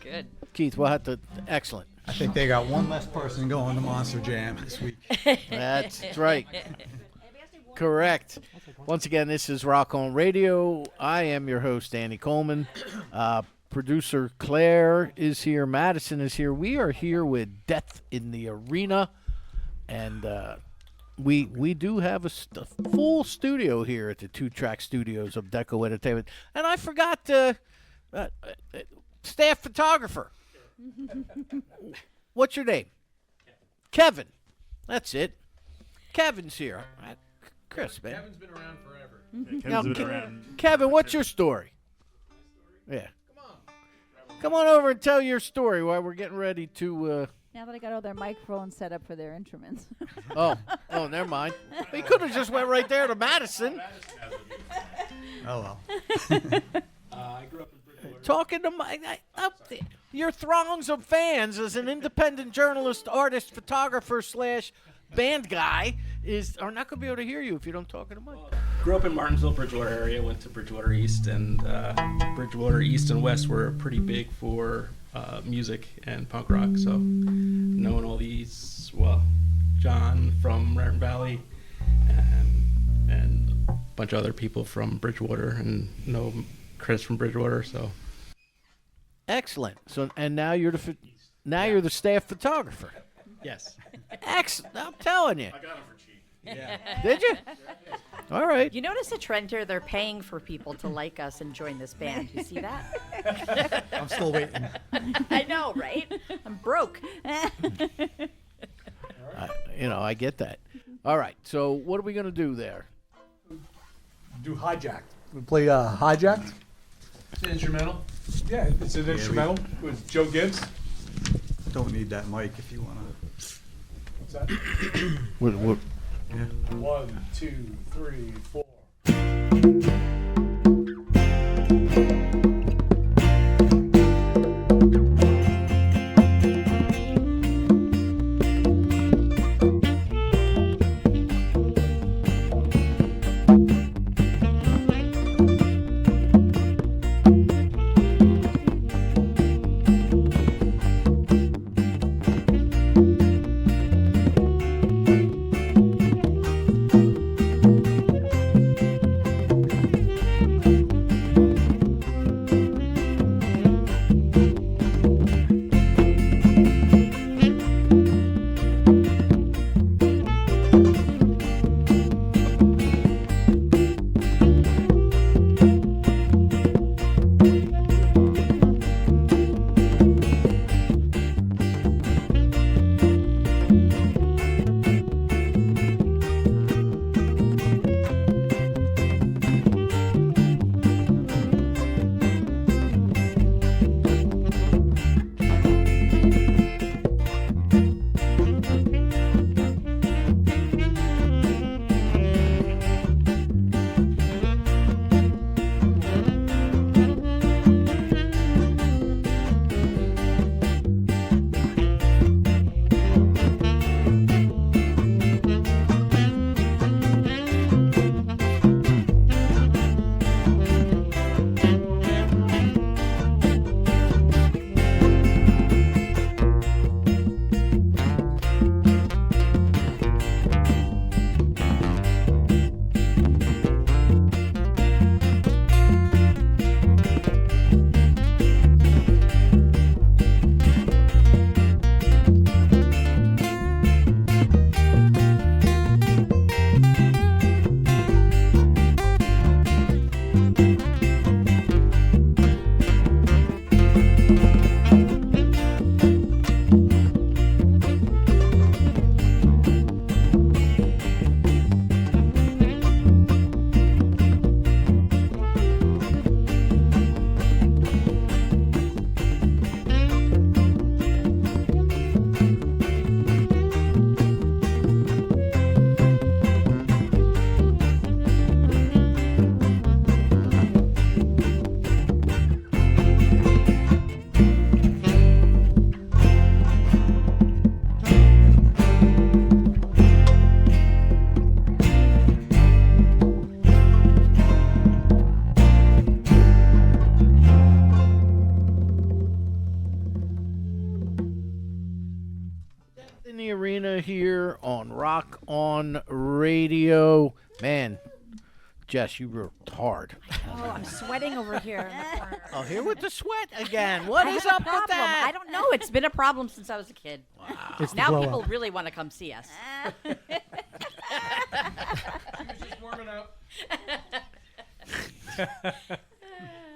good. Keith, we'll have to. Excellent. I think they got one less person going to Monster Jam this week. That's right. Correct. Once again, this is Rock On Radio. I am your host, Danny Coleman. Producer Claire is here. Madison is here. We are here with Death in the Arena. And we do have a full studio here at the 2-Track Studios of Deco Entertainment. And I forgot staff photographer. What's your name? Kevin. That's it. Kevin's here. Chris, man. Kevin's been around forever. Kevin's been around. Kevin, what's your story? Yeah. Come on over and tell your story while we're getting ready to. Now that I got all their microphones set up for their instruments. Oh, never mind. We could have just went right there to Madison. Oh, well. I grew up in Bridgewater. Talking to your throngs of fans as an independent journalist, artist, photographer / band guy are not going to be able to hear you if you don't talk in the mic. Grew up in Martinsville, Bridgewater area. Went to Bridgewater East, and Bridgewater East and West were pretty big for music and punk rock. So knowing all these, John from Raritan Valley, and a bunch of other people from Bridgewater, and know Chris from Bridgewater. So Excellent. So, and now you're the staff photographer. yes. Excellent. I'm telling you. I got him for cheap. Yeah. Did you? All right. You notice a trend here? They're paying for people to like us and join this band. You see that? I'm still waiting. I know, right? I'm broke. I get that. All right. So what are we going to do there? Do Hijacked. We play Hijacked. It's an instrumental. Yeah, it's an instrumental with Joe Gibbs. Don't need that mic if you want to. What's that? What? 1, 2, 3, 4. on Rock On Radio. Man, Jess, you worked hard. Oh, I'm sweating over here in the corner. Oh, here with the sweat again. What is up with Problem. that? I don't know. It's been a problem since I was a kid. It's the Now blow people up. really want to come see us.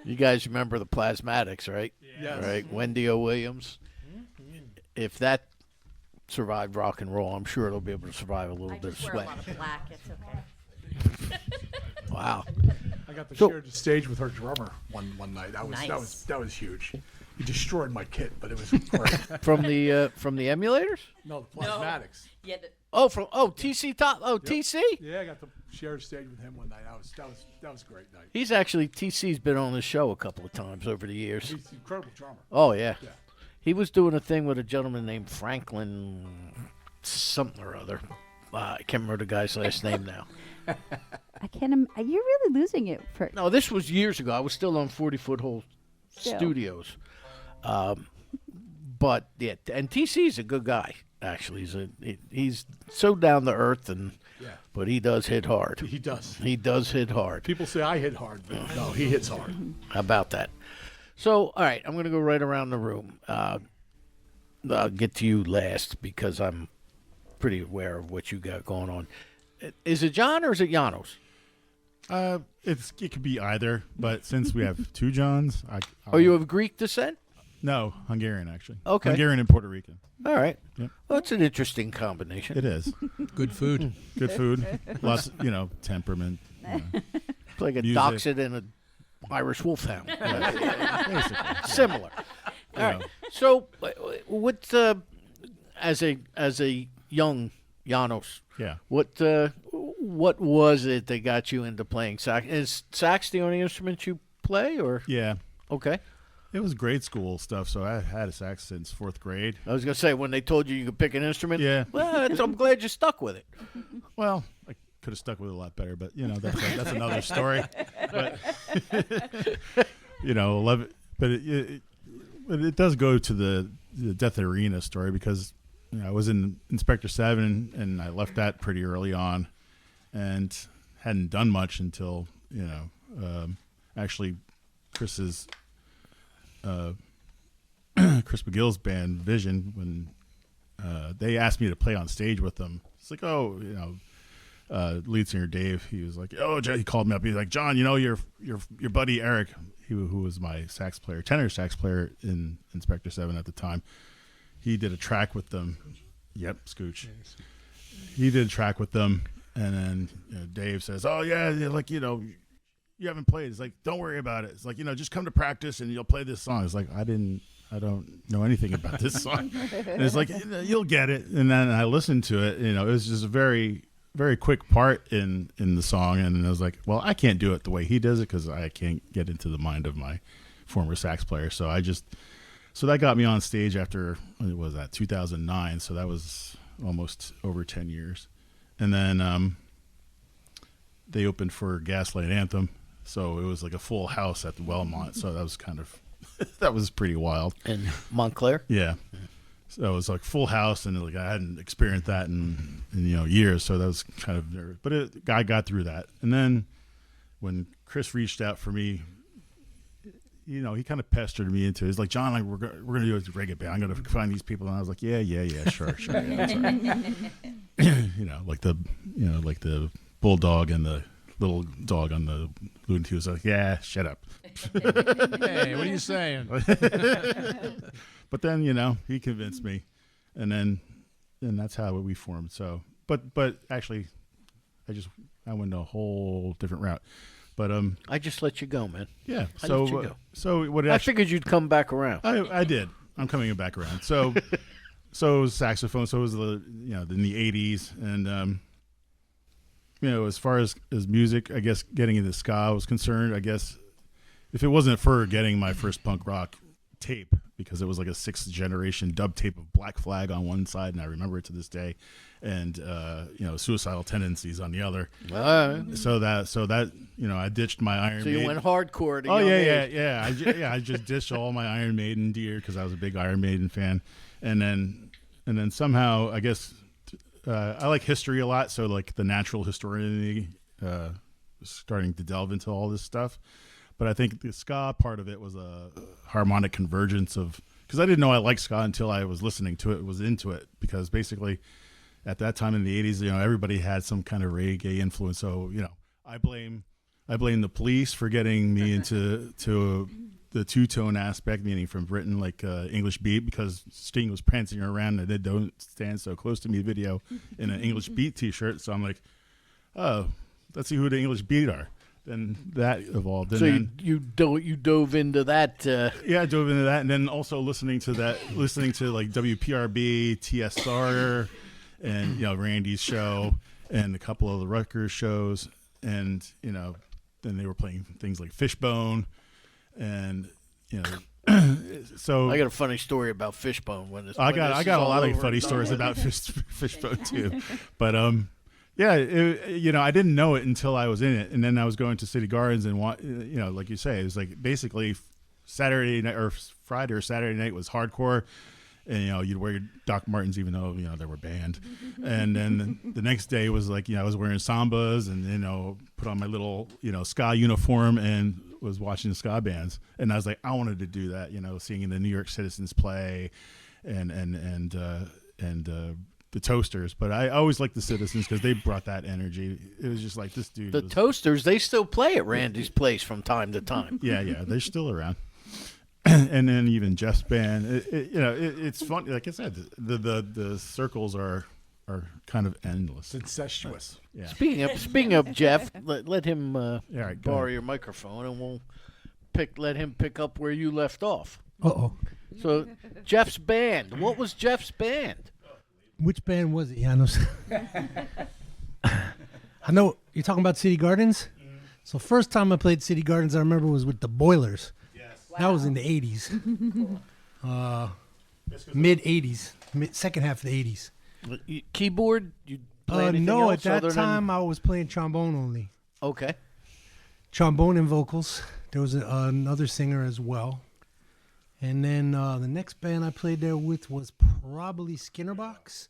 You guys remember the Plasmatics, right? Yes. Right, Wendy O. Williams. If that survived rock and roll, I'm sure it'll be able to survive a little I bit of just wear sweat. a lot of black. It's okay. Wow. I got to So- share the stage with her drummer one night. Nice. That was huge. He destroyed my kit, but it was great. From the emulators? No, the Plasmatics. Yeah, TC Top. Oh, TC. Yeah, I got to share the stage with him one night. That was a great night. He's actually TC's been on the show a couple of times over the years. He's an incredible drummer. Oh yeah. Yeah. He was doing a thing with a gentleman named Franklin something or other. I can't remember the guy's last name now. I can't. You're really losing it for. No, this was years ago. I was still on 40-foot hole Still. studios. But yeah, and TC's a good guy. Actually, he's so down to earth, but he does hit hard. He does. He does hit hard. People say I hit hard, but no, he hits hard. How about that? So, all right, I'm going to go right around the room. I'll get to you last because I'm pretty aware of what you got going on. Is it John or is it Janos? It could be either, but since we have two Johns, Are you of Greek descent? No, Hungarian actually. Okay. Hungarian and Puerto Rican. All right. Yep. Well, that's an interesting combination. It is. Good food. Good food. Lots, temperament. It's like a Music. dachshund and an Irish wolfhound. Basically. Similar. All right. So, what as a young Janos? Yeah. What was it that got you into playing sax? Is sax the only instrument you play, or Yeah. okay? It was grade school stuff, so I had a sax since 4th grade. I was gonna say when they told you could pick an instrument. Yeah. Well, I'm glad you stuck with it. Well, I could have stuck with it a lot better, but that's another story. But 11. But it does go to the Death Arena story because I was in Inspector 7 and I left that pretty early on, and hadn't done much until actually Chris's. Chris McGill's band Vision, when they asked me to play on stage with them, it's like, lead singer Dave, he was like, he called me up, he's like, John, your buddy Eric, who was my tenor sax player in Inspector 7 at the time, he did a track with them. Yep, Scooch. He did a track with them, and then Dave says, you haven't played. It's like, don't worry about it. It's like, just come to practice and you'll play this song. It's like, I don't know anything about this song. And it's like, you'll get it. And then I listened to it, it was just a very, very quick part in the song. And I was like, well, I can't do it the way he does it because I can't get into the mind of my former sax player. So that got me on stage after, what was that, 2009. So that was almost over 10 years. And then they opened for Gaslight Anthem. So it was like a full house at the Wellmont. So that was that was pretty wild. In Montclair? Yeah. So it was like full house, and like I hadn't experienced that in years. So that was kind of nervous. But I got through that. And then when Chris reached out for me, he kind of pestered me into it. He's like, John, we're going to do a reggae band. I'm going to find these people. And I was like, yeah, sure. Yeah, like the bulldog and the little dog on the Looney Tunes. Like, yeah, shut up. Hey, what are you saying? But then, he convinced me, and that's how we formed. So, but actually, I went a whole different route. But I just let you go, man. Yeah. I let you go. So what? I figured you'd come back around. I did. I'm coming back around. So it was saxophone. So it was in the 80s, and as far as music, I guess getting into ska was concerned, I guess if it wasn't for getting my first punk rock tape, because it was like a 6th generation dub tape of Black Flag on one side, and I remember it to this day, and Suicidal Tendencies on the other. So that I ditched my Iron Maiden. So you went hardcore. I just ditched all my Iron Maiden gear because I was a big Iron Maiden fan, and then somehow I guess I like history a lot, so like the natural historian, starting to delve into all this stuff. But I think the ska part of it was a harmonic convergence of, because I didn't know I liked ska until I was listening to it, was into it, because basically at that time in the 80s, everybody had some kind of reggae influence. So, I blame the Police for getting me into the two-tone aspect, meaning from Britain, like English Beat, because Sting was prancing around and they Don't Stand So Close to Me video in an English Beat t-shirt. So I'm like, oh, let's see who the English Beat are. Then that evolved. And So then, you dove into that. yeah, I dove into that, and then also listening to like WPRB, TSR, and Randy's show, and a couple of the Rutgers shows, and then they were playing things like Fishbone, and so I got a funny story about Fishbone. I got a lot of funny stories about Fishbone too, but yeah, I didn't know it until I was in it, and then I was going to City Gardens and like you say, it was like basically Saturday night or Friday or Saturday night was hardcore, and you'd wear your Doc Martens even though they were banned, and then the next day was like I was wearing sambas and put on my little ska uniform and was watching the ska bands, and I was like I wanted to do that, seeing the New York Citizens play, and the Toasters, but I always liked the Citizens because they brought that energy. It was just like this dude. The Toasters, they still play at Randy's place from time to time. Yeah, they're still around. And then even Jeff's band, it's fun. Like I said, the circles are kind of endless, incestuous. Yeah. Speaking of Jeff, let him right, borrow your microphone, and we'll let him pick up where you left off. Uh-oh. So Jeff's band. What was Jeff's band? Which band was it, Janos? I know you're talking about City Gardens. So first time I played City Gardens, I remember was with the Boilers. Yes. That was in the 80s. Mid 80s, second half of the 80s. Keyboard? You play anything no, else at that other time than... I was playing trombone only. Okay. Trombone and vocals. There was another singer as well. And then the next band I played there with was probably Skinnerbox.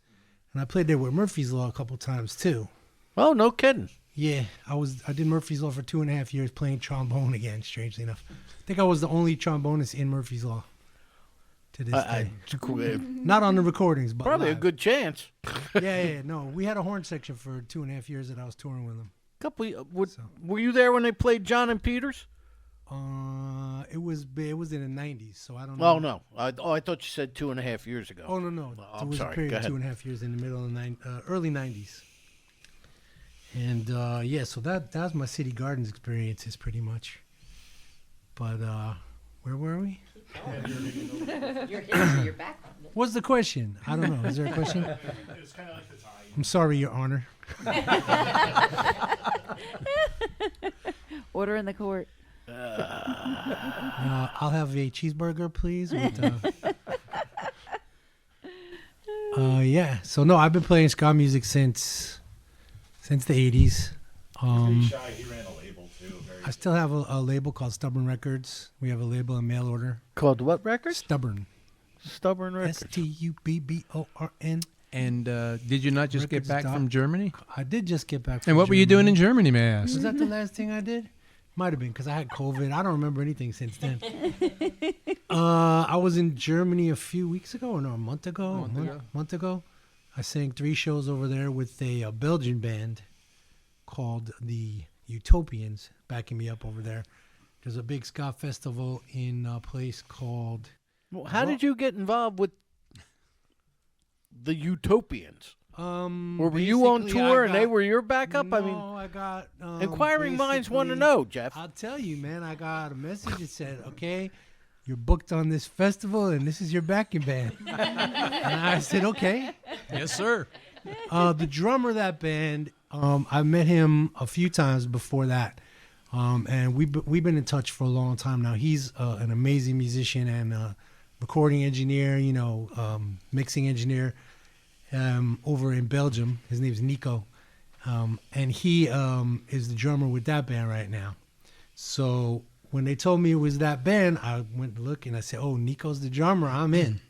And I played there with Murphy's Law a couple times too. Oh, no kidding. Yeah, I did Murphy's Law for 2.5 years playing trombone again, strangely enough. I think I was the only trombonist in Murphy's Law to this day. Not on the recordings, but probably live. A good chance. Yeah, no. We had a horn section for 2.5 years that I was touring with them. Were you there when they played John and Peters? It was in the 90s, so I don't know. Oh no! I thought you said 2.5 years ago. Oh no! I'm There was sorry. a period Go of ahead. 2.5 years in the middle of the early 90s. And so that was my City Gardens experiences pretty much. But where were we? Your history, your background. What's the question? I don't know. Is there a question? It's kind of like the tie. I'm sorry, Your Honor. Order in the court. I'll have a cheeseburger, please. Yeah. So no, I've been playing ska music since the 80s. He ran a label too. I still have a label called Stubborn Records. We have a label in mail order. Called what record? Stubborn. Stubborn Records. STUBBORN. And did you not just get back Records. from Germany? I did just get back from And what were you doing in Germany, may I ask? Was that the last thing I did? Might have been because I had COVID. I don't remember anything since then. I was in Germany a few weeks ago, or no, a month ago. Month ago. I sang 3 shows over there with a Belgian band called the Utopians, backing me up over there. There's a big ska festival in a place called... Well, how did you get involved with the Utopians? Or were you on tour and they were your backup? No, I mean, I got... inquiring minds want to basically- know, Jeff. I'll tell you, man. I got a message that said, okay, you're booked on this festival and this is your backing band. And I said, okay. Yes, sir. The drummer of that band, I met him a few times before that. And we've been in touch for a long time now. He's an amazing musician and recording engineer, mixing engineer over in Belgium. His name's Nico. And he is the drummer with that band right now. So when they told me it was that band, I went to look and I said, oh, Nico's the drummer. I'm in.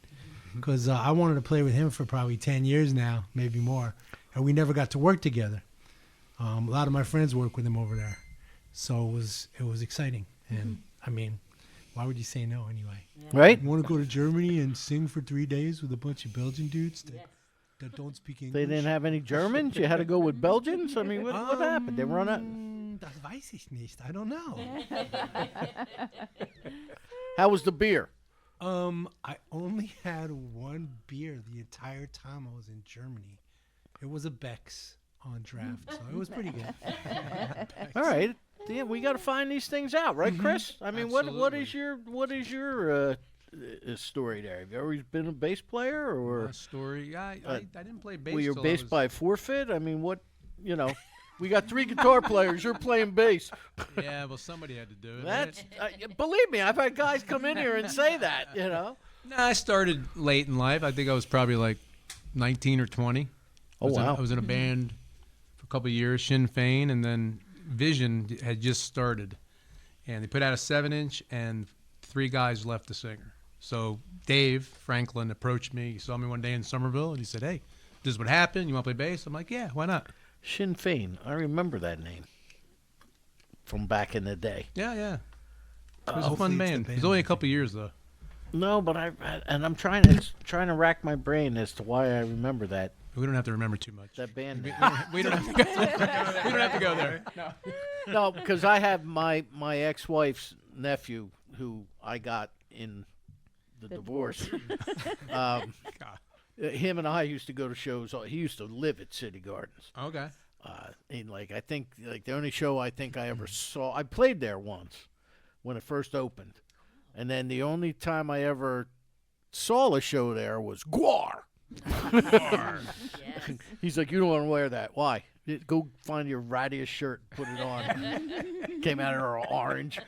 Because I wanted to play with him for probably 10 years now, maybe more. and we never got to work together. A lot of my friends work with him over there, so it was exciting. And I mean, why would you say no anyway? Right? You want to go to Germany and sing for 3 days with a bunch of Belgian dudes that don't speak English? They didn't have any Germans. You had to go with Belgians. I mean, what happened? They run out. Das weiß ich nicht. I don't know. How was the beer? I only had one beer the entire time I was in Germany. It was a Beck's on draft, so it was pretty good. All right. Yeah, we got to find these things out, right, Chris? I mean, what is your story there? Have you always been a bass player, or My story. I didn't play bass. were you till I bass was- by forfeit? I mean, what, you know, we got 3 guitar players. You're playing bass. Yeah, well, somebody had to do it. That's believe me, I've had guys come in here and say that. You know. No, I started late in life. I think I was probably like 19 or 20. Oh, wow. I was in a band for a couple of years, Sinn Féin, and then Vision had just started. And they put out a 7-inch, and 3 guys left the singer. So Dave Franklin approached me. He saw me one day in Somerville, and he said, "Hey, this is what happened. You want to play bass?" I'm like, "Yeah, why not?" Sinn Féin. I remember that name from back in the day. Yeah, yeah. It was a Hopefully fun it's the band. It band was only a that couple of years, though. No, but I'm trying to rack my brain as to why I remember that We don't have to remember too much. that band. We don't have to go there. We don't have to go there. No. No, because I have my ex-wife's nephew who I got in the divorce. Him and I used to go to shows. He used to live at City Gardens. Okay. And I think the only show I think I ever saw, I played there once when it first opened, and then the only time I ever saw a show there was Guar. He's like, "You don't want to wear that. Why? Go find your rattiest shirt, put it on." Came out of her orange.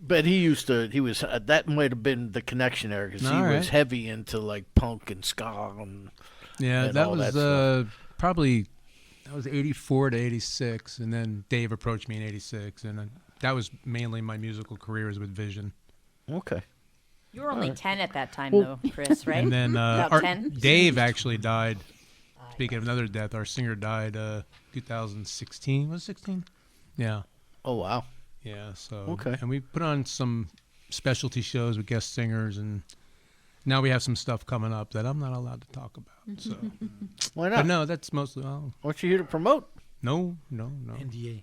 But he was that might have been the connection there because he All right. was heavy into like punk and ska and Yeah, and that all was that probably that was 84 to 86, and then Dave approached me in 86, and that was mainly my musical career was with Vision. Okay. You were only 10 at that time, Well- though, Chris, right? And then About 10? Dave actually died. Speaking of another death, our singer died 2016. Was it 16? Yeah. Oh wow. Yeah. So Okay. And we put on some specialty shows with guest singers, and now we have some stuff coming up that I'm not allowed to talk about. So Why not? but no, that's mostly all. Aren't you here to promote? No. NDA.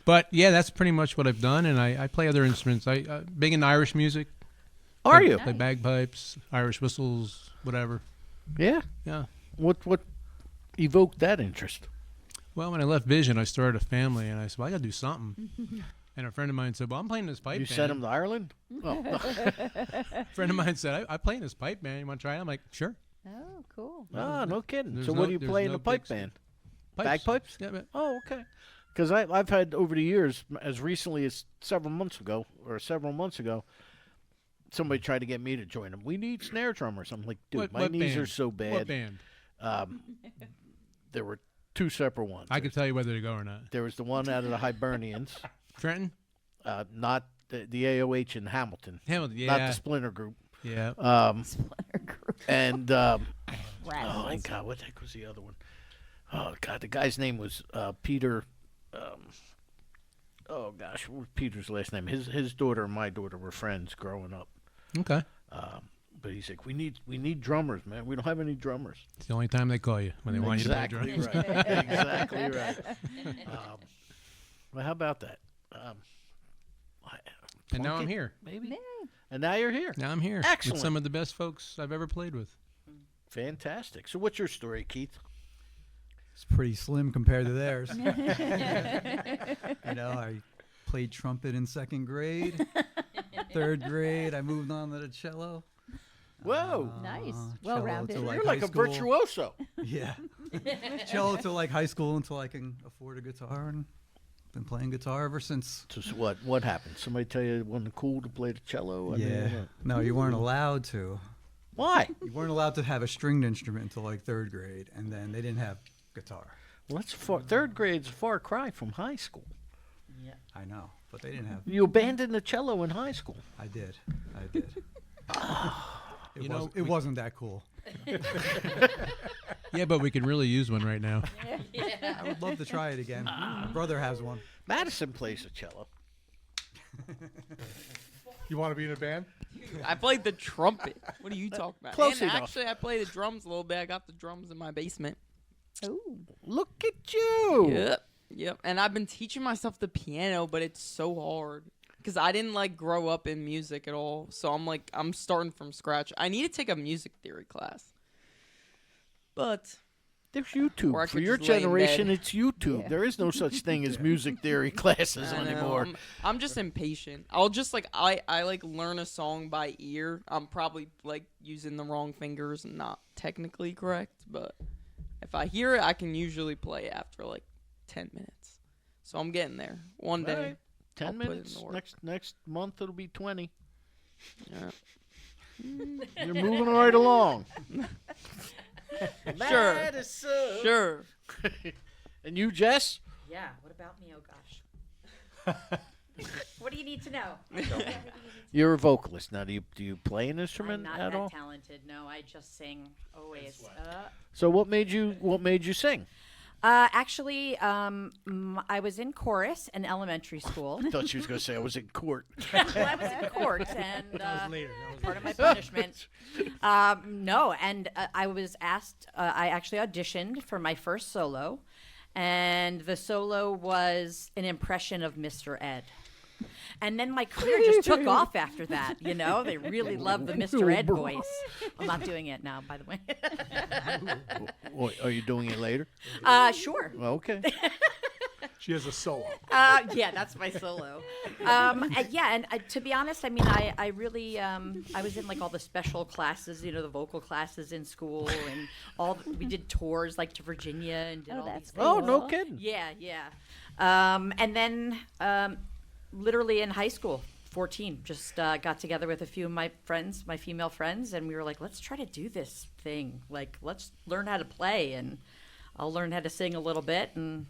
But yeah, that's pretty much what I've done, and I play other instruments. I big in Irish music. Are you? Play bagpipes, Irish whistles, whatever. Yeah. Yeah. What evoked that interest? Well, when I left Vision, I started a family, and I said, "Well, I got to do something." And a friend of mine said, "Well, I'm playing this pipe You band." sent him to Ireland? Oh. A friend of mine said, I play in this pipe band. You want to try it?" I'm like, "Sure." Oh, cool. Ah, no kidding. There's So no- what do you there's play in no the pipe big- band? Pipes. Bagpipes? Yeah, but Oh, okay. Because I've had over the years, as recently as several months ago, somebody tried to get me to join them. We need snare drummers. I'm like, dude, my what knees band? are so bad. What band? There were 2 separate ones. I could tell you whether to go or not. There was the one out of the Hibernians, Trenton? not the AOH in Hamilton, Hamilton, not yeah. the Splinter Group. Yeah. Splinter group. And oh Rattles. my God, what the heck was the other one? Oh God, the guy's name was Peter. Oh gosh, what was Peter's last name? His daughter and my daughter were friends growing up. Okay. But he's like, we need drummers, man. We don't have any drummers. It's the only time they call you when they want you to play Exactly drums. right. Exactly right. Well, how about that? And now plunk I'm it, here. maybe. Yay. And now you're here. Now I'm here Excellent. with some of the best folks I've ever played with. Fantastic. So, what's your story, Keith? It's pretty slim compared to theirs. I played trumpet in 2nd grade. 3rd grade, I moved on to the cello. Whoa. Nice. Cello Well-rounded. to, You're high like a school. virtuoso. Yeah. Cello to high school until I can afford a guitar, and been playing guitar ever since. So what happened? Somebody tell you it wasn't cool to play the cello? I Yeah. mean, No, you weren't allowed to. why? You weren't allowed to have a stringed instrument until 3rd grade, and then they didn't have guitar. Well, that's third grade's a far cry from high school. I know, but they didn't have. You abandoned the cello in high school. I did. It You know, it wasn't that cool. Yeah, but we could really use one right now. I would love to try it again. My brother has one. Madison plays a cello. You want to be in a band? I played the trumpet. What are you talking about? Close and enough. actually, I play the drums a little bit. I got the drums in my basement. Ooh. Look at you. Yep. And I've been teaching myself the piano, but it's so hard because I didn't like grow up in music at all. So I'm starting from scratch. I need to take a music theory class. But There's YouTube. Or I For could your just lay in generation, bed. it's YouTube. Yeah. There is no such thing as music theory classes I know, anymore. I'm just impatient. I'll just I like learn a song by ear. I'm probably like using the wrong fingers and not technically correct, but if I hear it, I can usually play after like 10 minutes. So I'm getting there. One day. All right. 10 I'll put in minutes. the work. Next month it'll be 20. Yeah. You're moving right along. Sure. Madison. Sure. And you, Jess? Yeah. What about me? Oh gosh. What do you need to know? You're a vocalist. Now, do you play an I'm instrument not at that all? talented. No, I just sing always. So what made you sing? Actually, I was in chorus in elementary school. I thought she was going to say I was in court. Well, I was in court, and That was later. That was part of my later. punishment. No, and I was asked. I actually auditioned for my first solo, and the solo was an impression of Mr. Ed. And then my career just took off after that. You know, they really loved the Mr. Ed voice. I'm not doing it now, by the way. Are you doing it later? Sure. Well, okay. She has a solo. Yeah, that's my solo. Yeah, and to be honest, I mean, I really, I was in like all the special classes, you know, the vocal classes in school, and we did tours like to Virginia and did all that's these things. Oh, no kidding. Yeah. And then, literally in high school, 14, just got together with a few of my friends, my female friends, and we were like, let's try to do this thing. Like, let's learn how to play, and I'll learn how to sing a little bit, and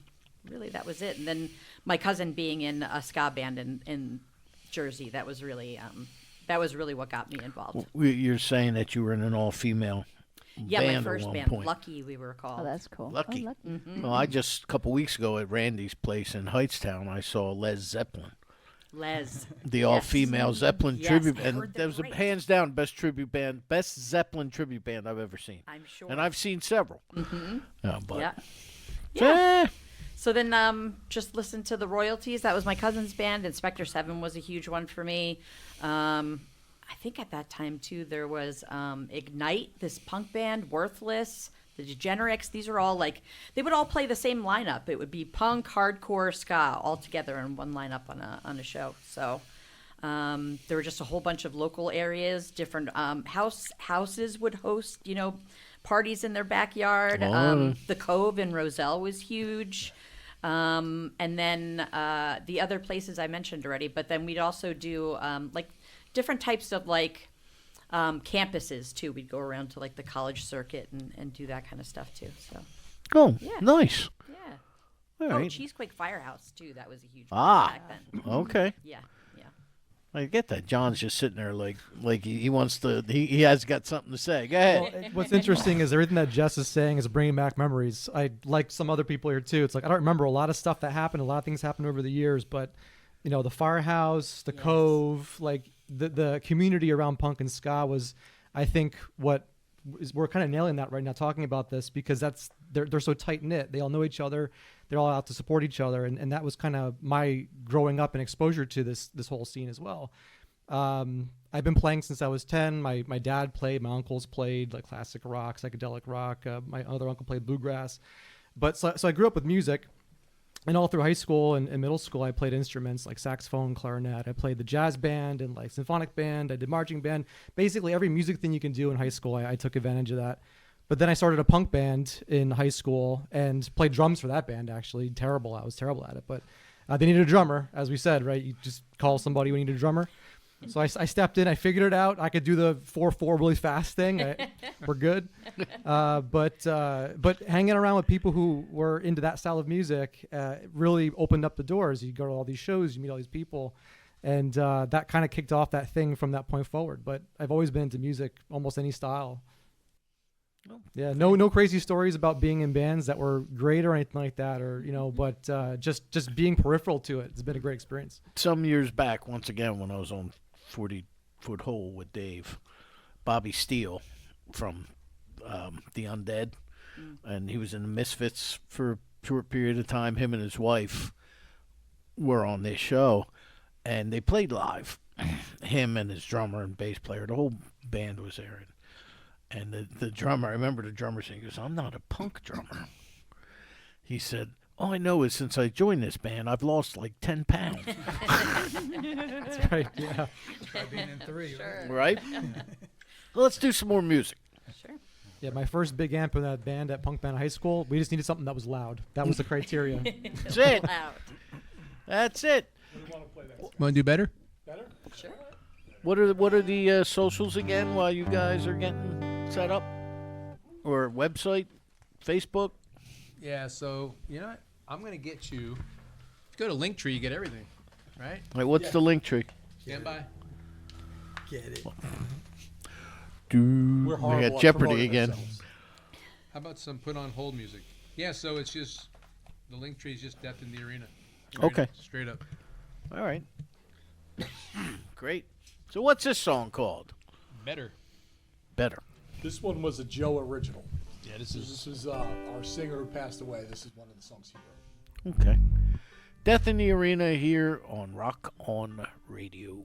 really that was it. And then my cousin being in a ska band in Jersey, that was really what got me involved. You're saying that you were in an all-female Yeah, band my at first one band, point. Lucky, we were called. Oh, that's cool. Lucky. Oh, lucky. Well, I just a couple weeks ago at Randy's place in Heightstown, I saw Les Zeppelin, Les. the all-female Zeppelin Yes, tribute, I and heard that they're was a great. hands down best Zeppelin tribute band I've ever seen. I'm sure. And I've seen several. But Yeah. Eh, So then just listen to the royalties. That was my cousin's band. Inspector 7 was a huge one for me. I think at that time, too, there was Ignite, this punk band, Worthless, the Degenerics. These are all like, they would all play the same lineup. It would be punk, hardcore, ska, all together in one lineup on a show. So there were just a whole bunch of local areas. Different houses would host, you know, parties in their backyard. The Cove in Roselle was huge. And then the other places I mentioned already, but then we'd also do like different types of like campuses too. We'd go around to like the college circuit and do that kind of stuff too. So oh, Yeah. nice. yeah. All Oh, right. Cheesequake Firehouse too. That was a huge Ah. one back then. Okay. Yeah, yeah. I get that. John's just sitting there like he wants to. He has got something to say. Go ahead. Well, what's interesting is everything that Jess is saying is bringing back memories. I like some other people here too. It's like I don't remember a lot of stuff that happened. A lot of things happened over the years, but you know, the Firehouse, the Yes. Cove, like the community around punk and ska was, I think, we're kind of nailing that right now talking about this because they're so tight knit. They all know each other. They're all out to support each other, and that was kind of my growing up and exposure to this whole scene as well. I've been playing since I was 10. My dad played. My uncles played like classic rock, psychedelic rock. My other uncle played bluegrass. But so I grew up with music, and all through high school and middle school, I played instruments like saxophone, clarinet. I played the jazz band and like symphonic band. I did marching band. Basically, every music thing you can do in high school, I took advantage of that. But then I started a punk band in high school and played drums for that band, actually. I was terrible at it. But they needed a drummer, as we said, right? You just call somebody when you need a drummer. So I stepped in. I figured it out. I could do the 4/4 really fast thing. We're good. But hanging around with people who were into that style of music really opened up the doors. You go to all these shows, you meet all these people. And that kind of kicked off that thing from that point forward. But I've always been into music, almost any style. Yeah, no crazy stories about being in bands that were great or anything like that, or but just being peripheral to it. It's been a great experience. Some years back, once again, when I was on 40-Foot Hole with Dave, Bobby Steele from The Undead, and he was in the Misfits for a short period of time. Him and his wife were on this show, and they played live. Him and his drummer and bass player, the whole band was there. And the drummer, I remember the drummer saying, he goes, "I'm not a punk drummer." He said, "All I know is since I joined this band, I've lost like 10 pounds. That's right. Yeah. Try being in 3. Sure. Right? Let's do some more music. Sure. Yeah, my first big amp in that band at Punk Band High School, we just needed something that was loud. That was the criteria. That's it. Loud. That's it. Want to do better? Sure. What are the socials again while you guys are getting set up? Or website, Facebook? Yeah. So you know what? I'm gonna get you. If you go to Linktree, you get everything, right? Like, what's the link tree? Stand by. Get it. We're We horrible got at Jeopardy promoting again. ourselves. How about some put on hold music? Yeah. So it's just the Linktree is just Death in the Arena. Okay. Straight up. All right. Great. So what's this song called? Better. Better. This one was a Joe original. Yeah. This is. This is our singer who passed away. This is one of the songs he wrote. Okay. Death in the Arena here on Rock On Radio.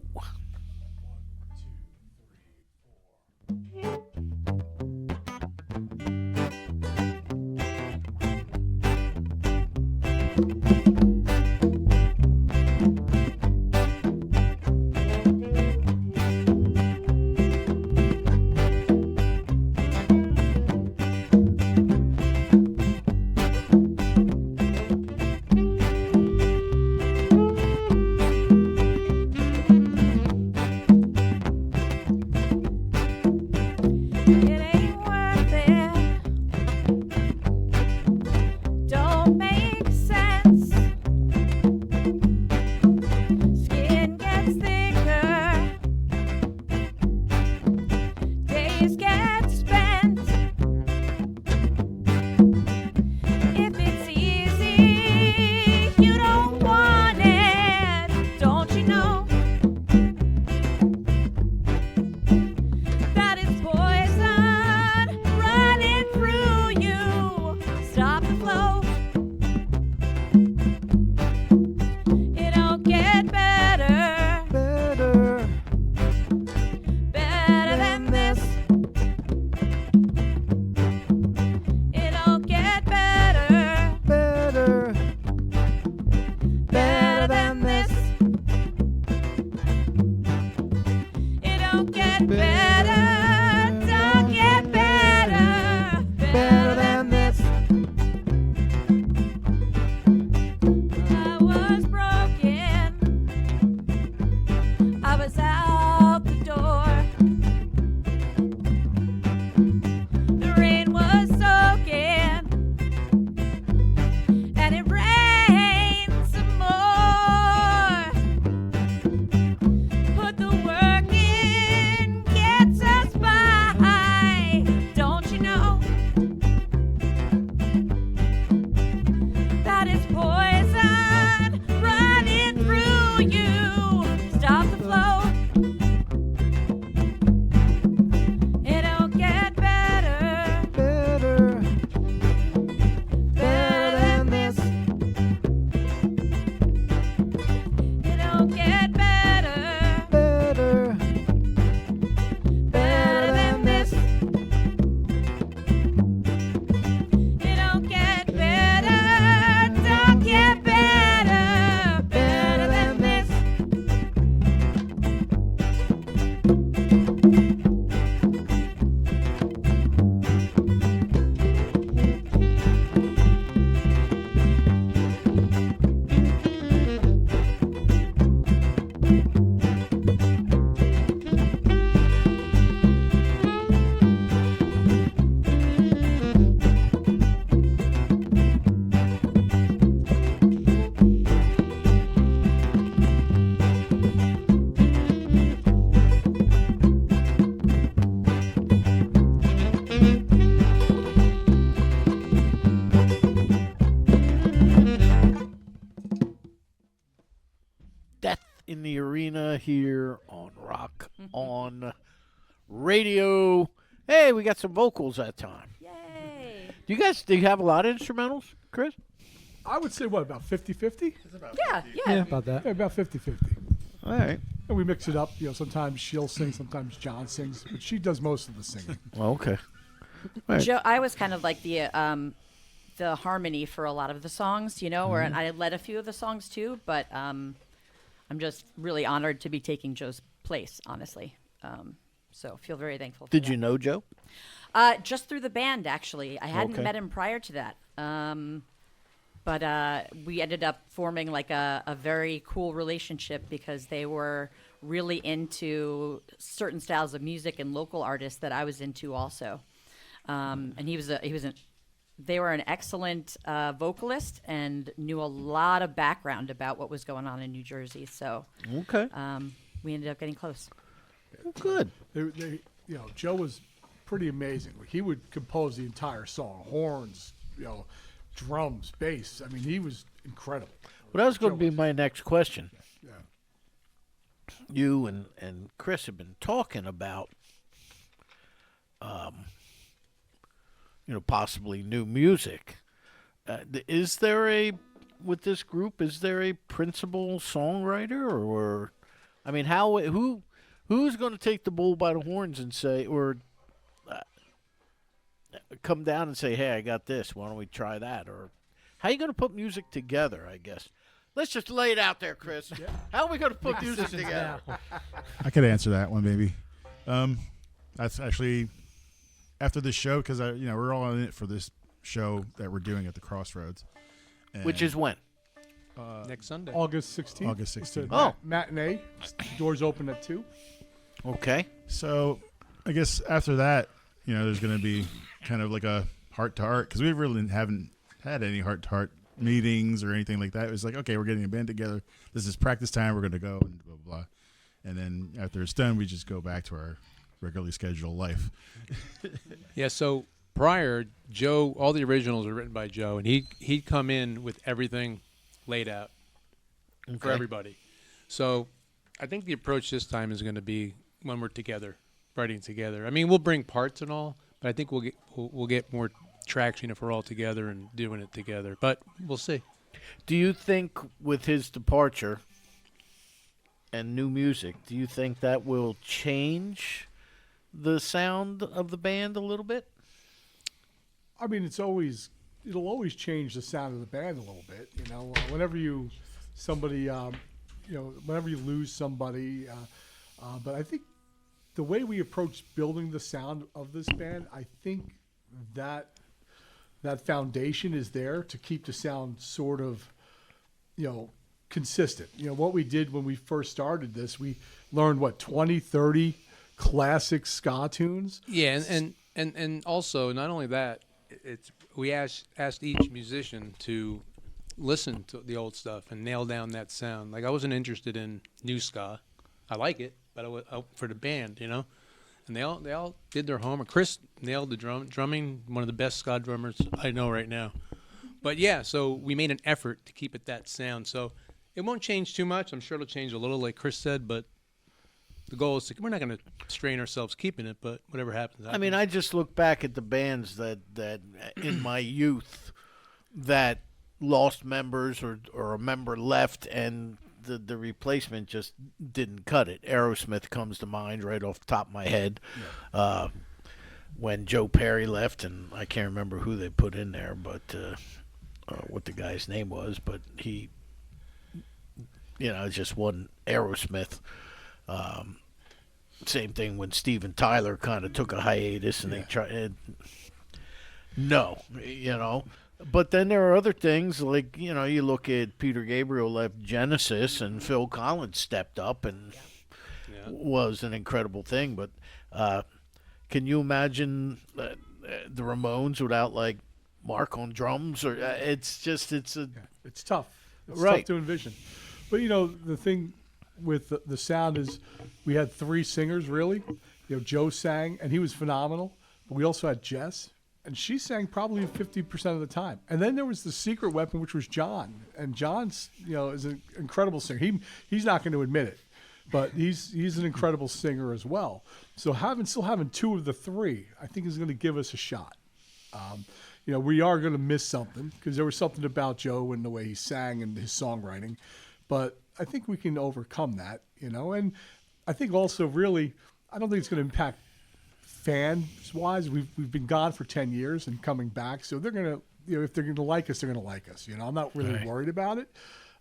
in the Arena here on Rock on Radio. Hey, we got some vocals that time. Yay! Do you have a lot of instrumentals, Chris? I would say, what, about 50-50? Yeah, Yeah, about that. Yeah, about 50-50. All right. And we mix it up. Sometimes she'll sing, sometimes John sings, but she does most of the singing. Well, okay. Right. Joe, I was kind of like the harmony for a lot of the songs, where I led a few of the songs too. But I'm just really honored to be taking Joe's place, honestly. So feel very thankful. Did you know Joe? Just through the band, actually. I hadn't Okay. met him prior to that. But we ended up forming like a very cool relationship because they were really into certain styles of music and local artists that I was into also. And they were an excellent vocalist and knew a lot of background about what was going on in New Jersey. So Okay. we ended up getting close. Good. Joe was pretty amazing. He would compose the entire song, horns, drums, bass. I mean, he was incredible. Well, that was going to be my next question. Yeah. You and Chris have been talking about, possibly new music. Is there with this group, is there a principal songwriter or, I mean, who's going to take the bull by the horns and say, or come down and say, hey, I got this. Why don't we try that? Or how are you going to put music together, I guess? Let's just lay it out there, Chris. Yeah. How are we going to put music together? I could answer that one, maybe. That's actually after this show because we're all in it for this show that we're doing at the Crossroads, which is when next Sunday, August 16th. August 16th. Oh, matinee. Doors open at 2. Okay. So, I guess after that, there's going to be kind of like a heart-to-heart because we really haven't had any heart-to-heart meetings or anything like that. It was like, okay, we're getting a band together. This is practice time. We're going to go and blah, blah, blah. And then after it's done, we just go back to our regularly scheduled life. Yeah, so prior, Joe, all the originals are written by Joe, and he'd come in with everything laid out for everybody. So I think the approach this time is going to be when we're together, writing together. I mean, we'll bring parts and all, but I think we'll get more traction if we're all together and doing it together. But we'll see. Do you think with his departure and new music, do you think that will change the sound of the band a little bit? I mean, it'll always change the sound of the band a little bit. Whenever you lose somebody, but I think the way we approach building the sound of this band, I think that foundation is there to keep the sound sort of, consistent. What we did when we first started this, we learned 20, 30 classic ska tunes. Yeah, and also not only that, we asked each musician to listen to the old stuff and nail down that sound. Like I wasn't interested in new ska. I like it, but I was for the band, and they all did their homework. Chris nailed the drumming, one of the best ska drummers I know right now. But yeah, so we made an effort to keep it that sound. So it won't change too much. I'm sure it'll change a little, like Chris said, but the goal is we're not going to strain ourselves keeping it, but whatever happens. I mean, I just look back at the bands that in my youth that lost members or a member left and the replacement just didn't cut it. Aerosmith comes to mind right off the top of my head. Yeah. When Joe Perry left, and I can't remember who they put in there, but what the guy's name was, but he, just wasn't Aerosmith. Same thing when Steven Tyler kind of took a hiatus and they tried. But then there are other things like, you look at Peter Gabriel left Genesis and Phil Collins stepped up and was an incredible thing. But can you imagine the Ramones without like Mark on drums? Or it's tough. It's tough to envision. But the thing with the sound is we had 3 singers really. Joe sang and he was phenomenal. But we also had Jess and she sang probably 50% of the time. And then there was the secret weapon, which was John. And John's, is an incredible singer. He's not going to admit it, but he's an incredible singer as well. So still having two of the three, I think is going to give us a shot. We are going to miss something because there was something about Joe and the way he sang and his songwriting, but I think we can overcome that, and I think also really, I don't think it's going to impact fans-wise. We've been gone for 10 years and coming back, so they're going to, if they're going to like us, they're going to like us. I'm not really worried about it.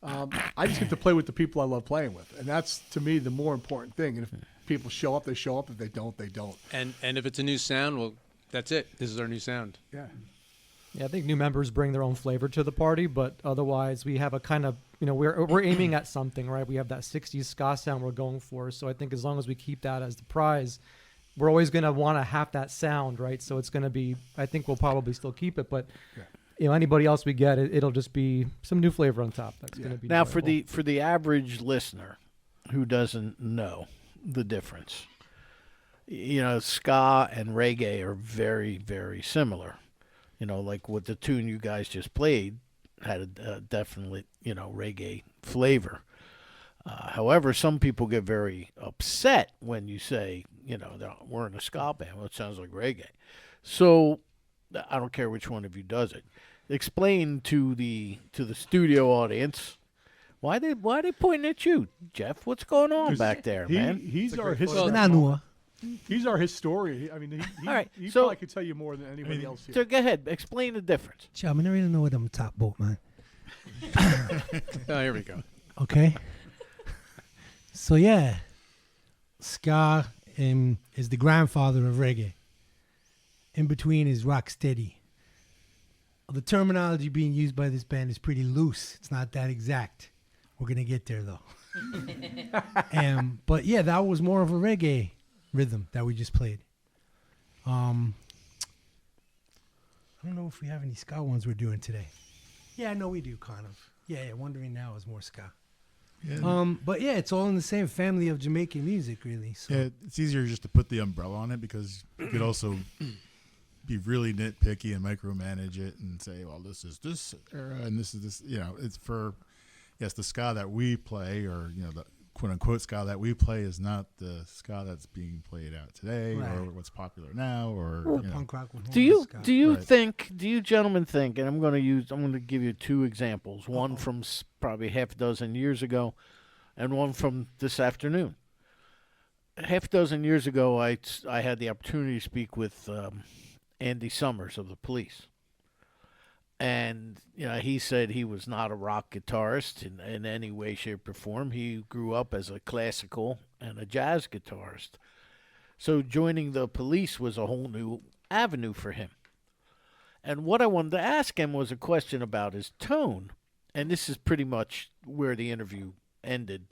I just get to play with the people I love playing with, and that's, to me, the more important thing. And if people show up, they show up. If they don't, they don't. And if it's a new sound, well, that's it. This is our new sound. Yeah. Yeah, I think new members bring their own flavor to the party, but otherwise we have a kind of, we're aiming at something, right? We have that 60s ska sound we're going for. So I think as long as we keep that as the prize, we're always going to want to have that sound, right? So it's going to be, I think we'll probably still keep it, but anybody else we get, it'll just be some new flavor on top. That's going to be now enjoyable. for the average listener who doesn't know the difference. Ska and reggae are very, very similar. Like what the tune you guys just played had a definitely, reggae flavor. However, some people get very upset when you say, we're in a ska band. Well, it sounds like reggae. So I don't care which one of you does it. Explain to the studio audience why they pointing at you, Jeff. What's going on back there, man? He's our He's our historian. I mean, he All right, he so- probably could tell you more than anybody else here. So go ahead, explain the difference. Chum, I don't really know what I'm top boat, man. Oh, here we go. Okay. So yeah, ska is the grandfather of reggae. In between is rock steady. The terminology being used by this band is pretty loose. It's not that exact. We're gonna get there though. But yeah, that was more of a reggae rhythm that we just played. I don't know if we have any ska ones we're doing today. Yeah, I know we do, kind of. Yeah, Wondering Now is more ska. Yeah. But yeah, it's all in the same family of Jamaican music, really. So Yeah, it's easier just to put the umbrella on it because you could also be really nitpicky and micromanage it and say, well, this is this era and this is this. It's for, yes, the ska that we play, or the quote unquote ska that we play is not the ska that's being played out today, Right. or what's popular now, or the punk rock with Do you Right. do you gentlemen think, and I'm going to give you two examples, one from probably half a dozen years ago and one from this afternoon. Half a dozen years ago, I had the opportunity to speak with Andy Summers of the Police. And he said he was not a rock guitarist in any way, shape, or form. He grew up as a classical and a jazz guitarist. So joining the Police was a whole new avenue for him. And what I wanted to ask him was a question about his tone. And this is pretty much where the interview ended,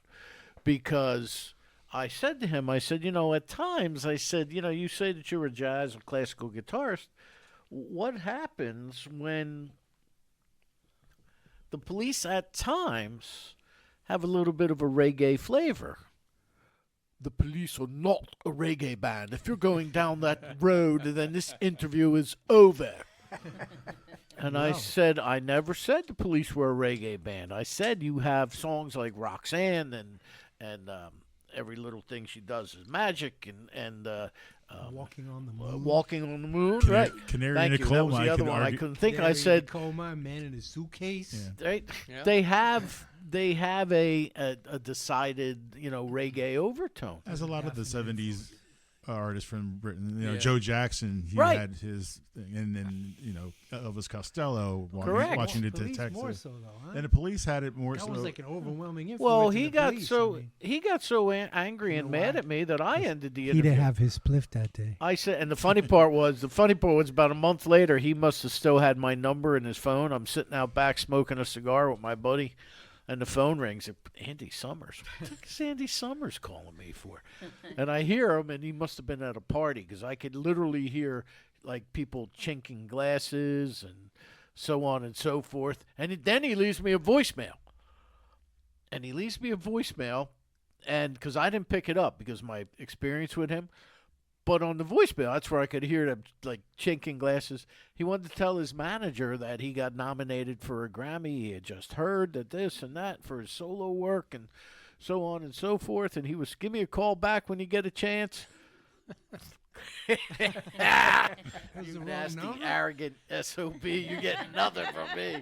because I said to him, at times, I said, you say that you're a jazz or classical guitarist. What happens when the Police at times have a little bit of a reggae flavor? The Police are not a reggae band. If you're going down that road, then this interview is over. And I said, I never said the Police were a reggae band. I said you have songs like Roxanne and Every Little Thing She Does Is Magic and Walking on the Moon. Walking on the Moon, Canary- right? Canary Thank in a you. That Coal was Mine the other could one. I argue- couldn't think. I Canary in said the Coal Mine, Man in a Suitcase. Yeah. right. Yeah. They have a decided reggae overtone. As a lot of the '70s artists from Britain, Yeah. Joe Jackson, he Right. had his thing, and then Elvis Costello, Correct. watching the Police Texas, more so though, huh? and the Police had it more That so. was like an overwhelming influence. Well, in he the got Police. so I mean, he got so angry and You know mad why? at me that I ended the he interview. didn't have his spliff that day. I said, and the funny part was about a month later, he must have still had my number in his phone. I'm sitting out back smoking a cigar with my buddy, and the phone rings. Andy Summers. What the heck is Andy Summers calling me for? And I hear him, and he must have been at a party, because I could literally hear like people chinking glasses and so on and so forth. And then he leaves me a voicemail. And because I didn't pick it up because my experience with him. But on the voicemail, that's where I could hear them like chinking glasses. He wanted to tell his manager that he got nominated for a Grammy. He had just heard that this and that for his solo work and so on and so forth. And he was, give me a call back when you get a chance. You nasty, arrogant SOB. You get nothing from me.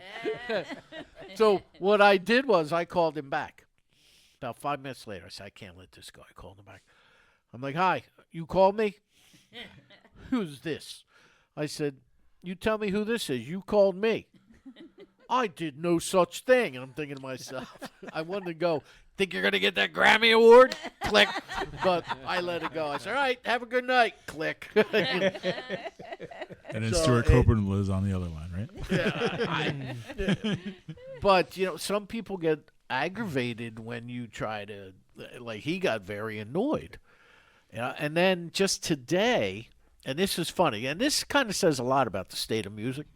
So what I did was I called him back. About 5 minutes later, I said, I can't let this go. I called him back. I'm like, hi, you called me? Who's this? I said, you tell me who this is. You called me. I did no such thing. And I'm thinking to myself, I wanted to go, think you're going to get that Grammy Award? Click. But I let it go. I said, all right, have a good night. Click. And then So Stuart Copeland was on the other line, right? But, some people get aggravated when you try to, like, he got very annoyed. And then just today, and this is funny, and this kind of says a lot about the state of music.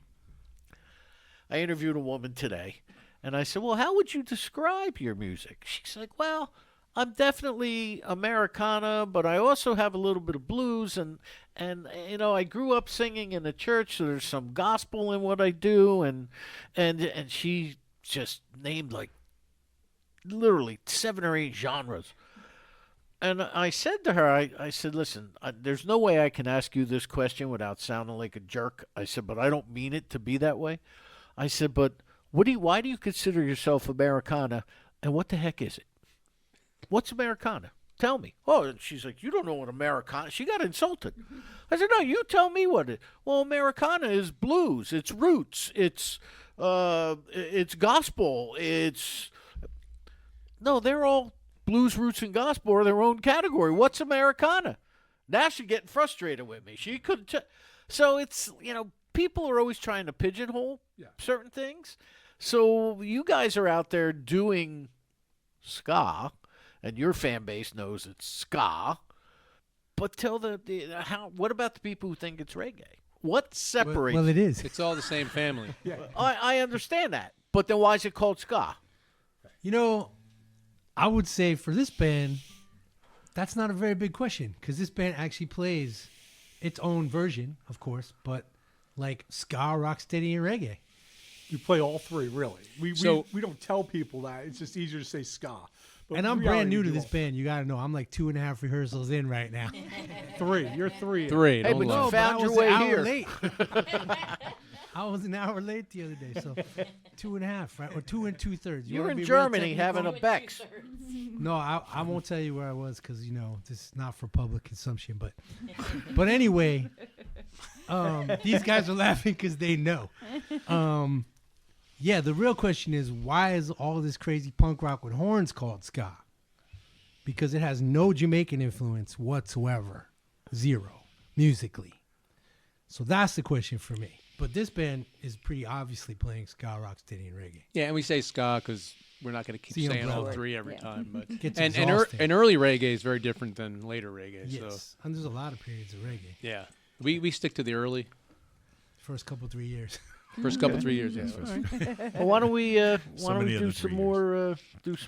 I interviewed a woman today, and I said, well, how would you describe your music? She's like, well, I'm definitely Americana, but I also have a little bit of blues, and I grew up singing in a church, so there's some gospel in what I do, and she just named like literally 7 or 8 genres. And I said to her, I said, listen, there's no way I can ask you this question without sounding like a jerk. I said, but I don't mean it to be that way. I said, but why do you consider yourself Americana, and what the heck is it? What's Americana? Tell me. Oh, and she's like, you don't know what Americana. She got insulted. I said, no, you tell me what it. Well, Americana is blues. It's roots. It's gospel. No, they're all blues, roots, and gospel are their own category. What's Americana? Now she's getting frustrated with me. She couldn't. So it's, people are always trying to pigeonhole certain things. So you guys are out there doing ska, and your fan base knows it's ska. But tell what about the people who think it's reggae? What separates? Well, it is. It's all the same family. I understand that, but then why is it called ska? I would say for this band, that's not a very big question because this band actually plays its own version, of course, but like ska, rocksteady, and reggae. You play all three, really. We don't tell people that. It's just easier to say ska. But And I'm in brand reality, new we to do this all- band. You got to know, I'm like 2.5 rehearsals in right now. 3. You're 3. Three. Hey, don't but lie. you No, found I your was way an hour here. late. I was an hour late the other day, so 2.5, right? Or 2 2/3. You're in Germany having a Bex. No, I won't tell you where I was because this is not for public consumption. But anyway, these guys are laughing because they know. Yeah, the real question is why is all this crazy punk rock with horns called ska? Because it has no Jamaican influence whatsoever, 0 musically. So that's the question for me. But this band is pretty obviously playing ska, rocksteady, and reggae. Yeah, and we say ska because we're not going to keep See, saying all umbrella. 3 every Yeah. time. But Gets and exhausting. early reggae is very different than later reggae. Yes, So and there's a lot of periods of reggae. yeah, we stick to the early First couple 3 years. first couple 3 years. Yeah. Well, why don't we many of do the some 3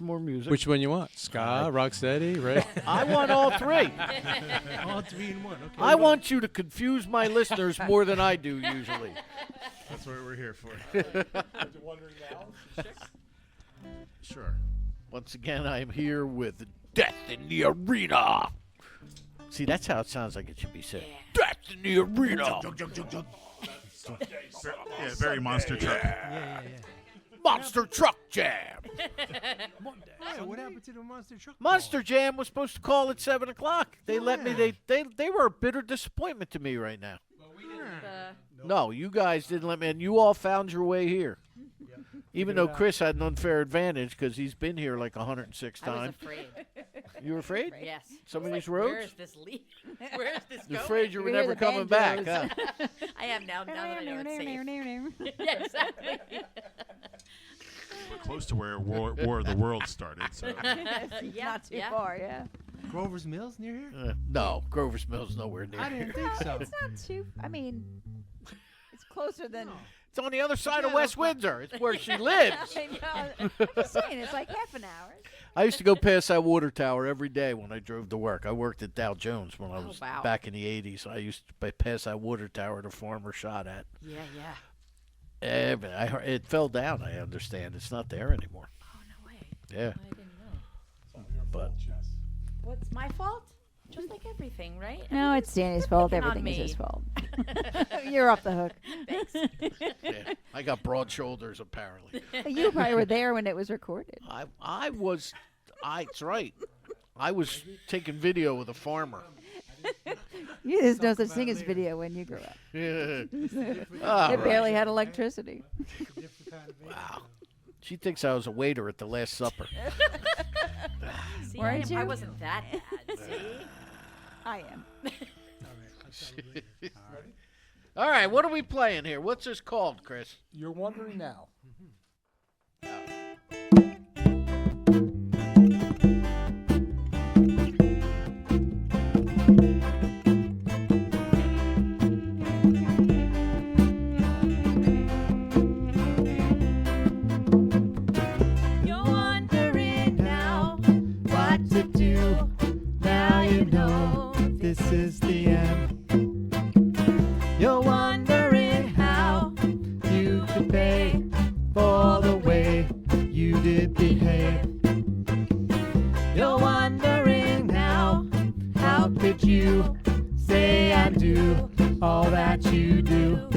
more music? Which one you want? Ska, rocksteady, right? I want all 3. All 3 in 1. Okay. I want you to confuse my listeners more than I do usually. That's what we're here for. Wondering now? Sure. Once again, I am here with Death in the Arena. See, that's how it sounds like it should be said. Death in the Arena. Yeah, very monster truck. Yeah. Monster Truck Jam. Hey, what happened to the monster truck? Monster Jam was supposed to call at 7 o'clock. They let me. They were a bitter disappointment to me right now. No, you guys didn't let me, and you all found your way here. Even though Chris had an unfair advantage because he's been here like 106 I was times. afraid. You were afraid? Yes. Some of I was these like, roads? Where is this lead? Where is this You're going? afraid you were You hear never the coming back, banjos. huh? I am now that I know it's safe. Yeah, exactly. We're close to where War of the World started. So Yeah, Not too yeah. far, yeah. Grover's Mills near here? No, Grover's Mill's nowhere near I here. didn't think so. It's not too. I mean, it's closer than. It's on the other side of West Windsor. It's where she lives. I know. I'm just saying, it's like half an hour. I used to go past that water tower every day when I drove to work. I worked at Dow Jones when I was wow. back in the 80s. I used to pass that water tower the farmer shot at. Yeah, yeah. But it fell down, I understand. It's not there anymore. Oh, no way. Yeah. I didn't know. But What's my fault? Just like everything, right? No, it's Danny's fault. picking on Everything is me. his fault. You're off the hook. Thanks. yeah, I got broad shoulders, apparently. You probably were there when it was recorded. That's right. I was taking video with a farmer. You just no such thing as video when you grew up. Yeah. They barely had electricity. Wow. She thinks I was a waiter at the Last Supper. See, Weren't I you? wasn't that bad. See? I am. All right, what are we playing here? What's this called, Chris? You're wondering now. You're wondering now what to do. Now you know this is the end. You're wondering how you could pay for the way you did behave. You're wondering now, how could you say I do all that you do?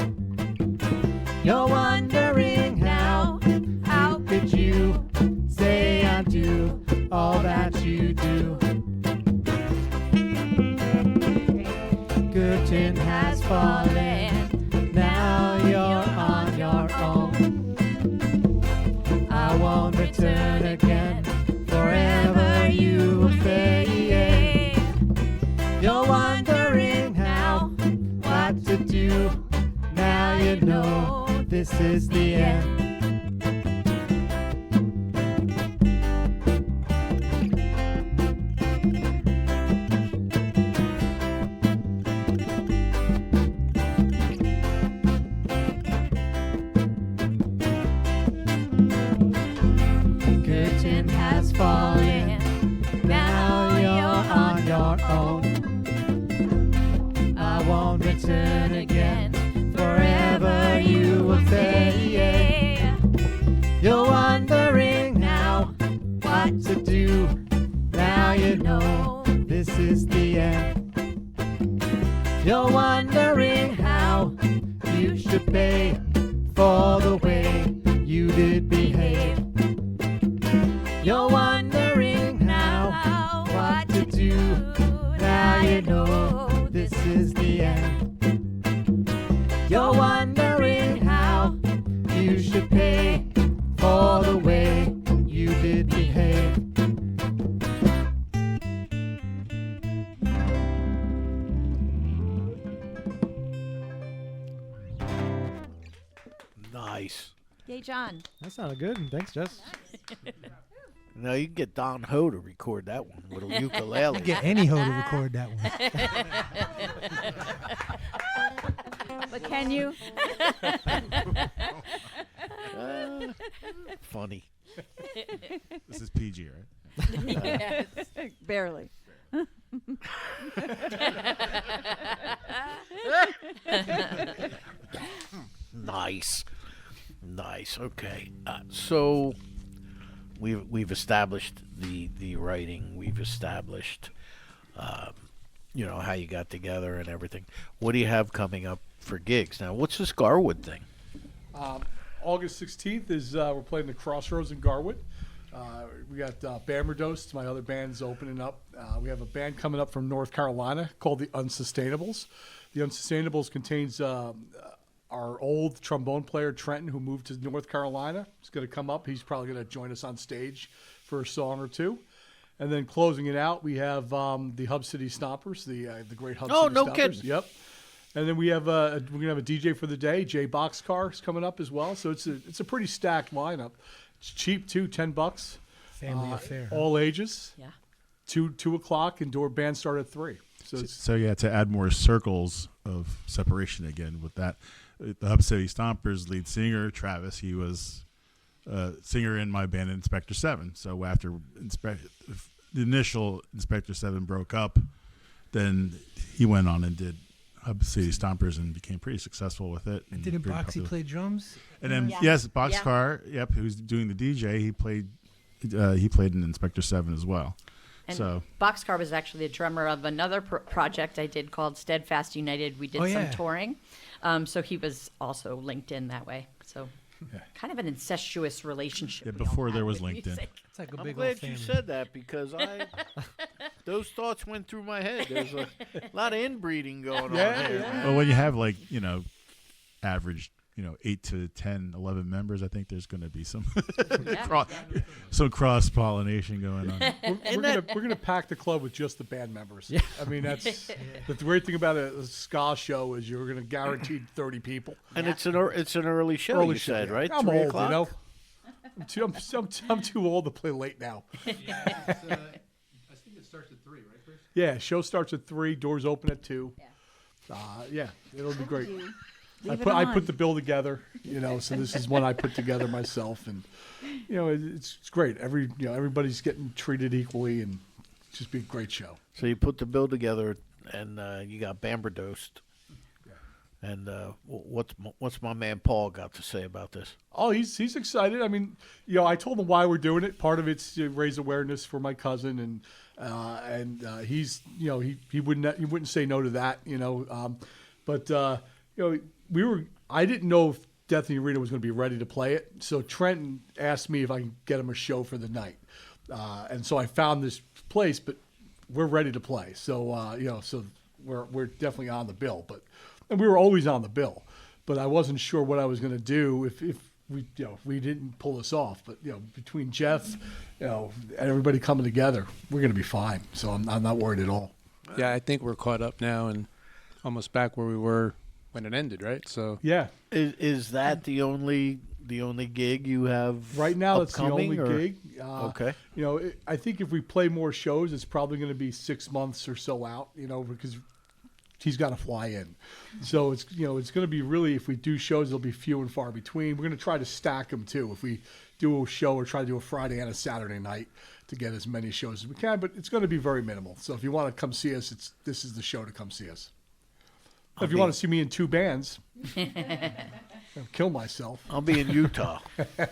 You're wondering now, how could you say I do all that you do? Curtain has fallen, now you're on your own. I won't return again, forever you will fade. You're wondering now what to do, now you know this is the end. Curtain has fallen, now you're on your own. I won't return again, forever you will fade. You're wondering now what to do, now you know this is the end. You're wondering how you should pay for the way you did behave. You're wondering now what to do, now you know this is the end. You're wondering how you should pay for the way you did behave. Nice. Yay, John. That sounded good. Thanks, Jess. No, you can get Don Ho to record that one with a ukulele. You get any hoe to record that one. But can you? Funny. This is PG, right? Yes. Barely. Nice. Nice. Okay. So we've established the writing. We've established how you got together and everything. What do you have coming up for gigs now? What's this Garwood thing? August 16th is we're playing the Crossroads in Garwood. We got Bammerdost, my other band's opening up. We have a band coming up from North Carolina called the Unsustainables. The Unsustainables contains our old trombone player, Trenton, who moved to North Carolina. He's going to come up. He's probably going to join us on stage for a song or two. And then closing it out, we have the Hub City Stompers, the great Hub City no Stompers. kidding. Yep. And then we have we're gonna have a DJ for the day. Jay Boxcar is coming up as well. So it's a pretty stacked lineup. It's cheap too, $10. Family affair. All ages. Yeah. 2 o'clock. Indoor band start at 3. So it's, So yeah, to add more circles of separation again with that, the Hub City Stompers lead singer Travis, he was singer in my band, Inspector 7. So after the initial Inspector 7 broke up, then he went on and did Hub City Stompers and became pretty successful with it. And didn't very Boxy popular. play drums? And then yes, Boxcar, yep, who's doing the DJ. He played in Inspector 7 as well. And So Boxcar was actually the drummer of another project I did called Steadfast United. We did some touring. So he was also linked in that way. So kind of an incestuous relationship. yeah, we all before had there was with LinkedIn. music. It's like a I'm big old glad family. you said that because those thoughts went through my head. There's a lot of inbreeding going on here. Well, when you have average 8 to 10, 11 members, I think there's going to be some some cross pollination going on. We're gonna pack the club with just the band members. I mean, that's the great thing about a ska show is you're gonna guarantee 30 people. And it's an early show. Early you show, said yeah. right? I'm 3 old, o'clock? you know. I'm too old to play late now. I think it starts at 3, right, Chris? Yeah, show starts at 3. Doors open at 2. Yeah, it'll be great. I put the bill together, so this is one I put together myself, and it's great. Everybody's getting treated equally, and it's just be a great show. So you put the bill together, and you got Bamberdosed. And what's my man Paul got to say about this? Oh, he's excited. I mean, I told him why we're doing it. Part of it's to raise awareness for my cousin, and he's he wouldn't say no to that. But I didn't know if Death in the Arena was going to be ready to play it. So Trenton asked me if I can get him a show for the night, and so I found this place. But we're ready to play. So so we're definitely on the bill. And we were always on the bill, but I wasn't sure what I was going to do if we didn't pull this off. But between Jeff, and everybody coming together, we're going to be fine. So I'm not worried at all. Yeah, I think we're caught up now and almost back where we were when it ended, right? So Yeah, Is that the only gig you have right now that's the upcoming, only or- gig. Okay. I think if we play more shows, it's probably going to be 6 months or so out. Because he's got to fly in. So it's it's going to be really, if we do shows, it'll be few and far between. We're going to try to stack them too. If we do a show, or try to do a Friday and a Saturday night to get as many shows as we can, but it's going to be very minimal. So if you want to come see us, this is the show to come see us. If you want to see me in 2 bands, I'll kill myself. I'll be in Utah.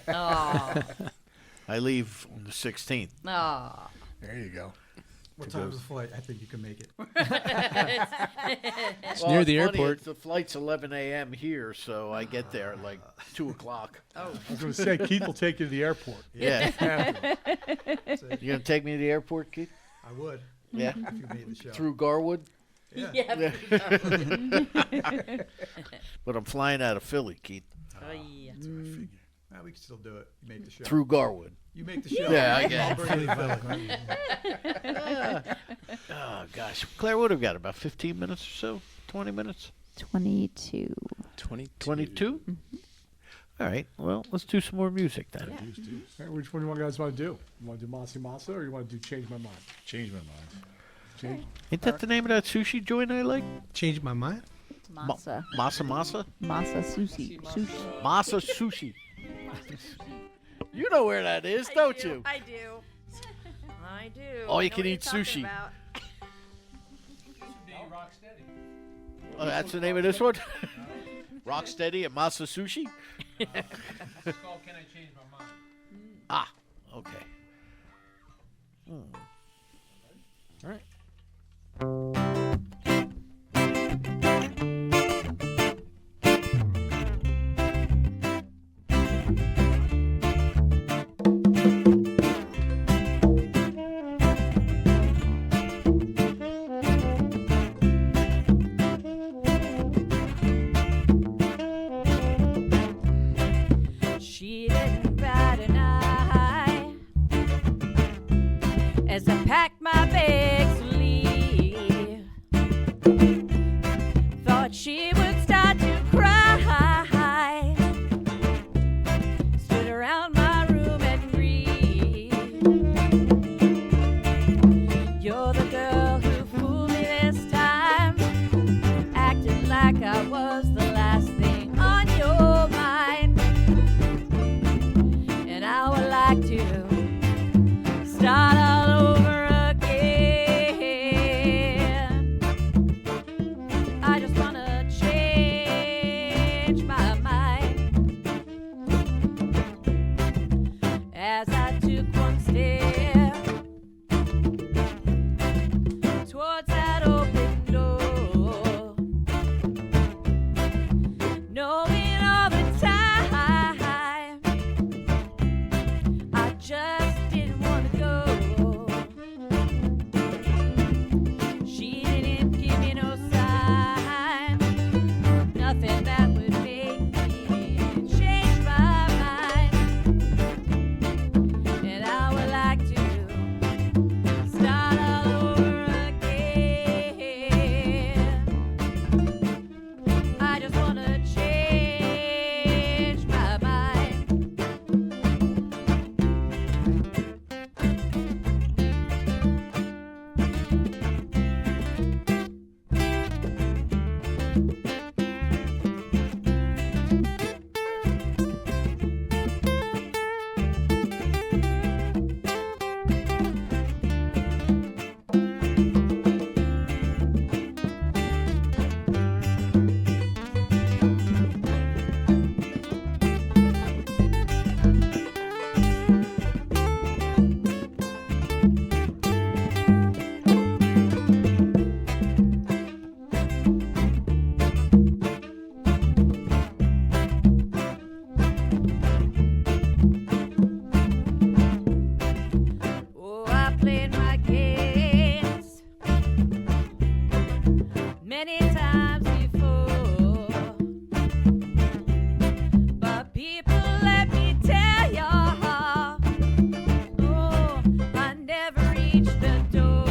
Oh, I leave on the 16th. oh. There you go. What time's the flight? I think you can make it. it's near the funny, airport. the flight's 11 a.m. here, so I get there at like 2 o'clock. Oh. I was going to say, Keith will take you to the airport. Yeah. You gonna take me to the airport, Keith? I would. Yeah. If you made the show. Through Garwood? Yeah. But I'm flying out of Philly, Keith. Oh, yeah. We can still do it. You make the show. Through Garwood. You make the show. Yeah, I get I'll it. bring you to Philly. Oh, gosh. Claire, what have we got? About 15 minutes or so? 20 minutes? 22. 22? All right. Well, let's do some more music then. All right, which one do you guys want to do? You want to do Masi Masa, or you want to do Change My Mind? Change my mind. Change. Ain't that the name of that sushi joint I like? Changed my mind. Masa. Masa? Masa sushi. Sushi. Masa sushi. You know where that is, don't you? I do. I do. All I you know can what eat you're talking sushi. about. Oh, that's the name of this one? Rocksteady at Masa Sushi? It's called Can I Change My Mind? Ah, okay. All right. She didn't bat an eye as I packed my bags to leave. Thought she would start to cry. Stood around my room and grieved. You're the girl who fooled me this time, acted like I was the last thing on your mind. played my games many times before. But people, let me tell ya, oh, I never reached the door.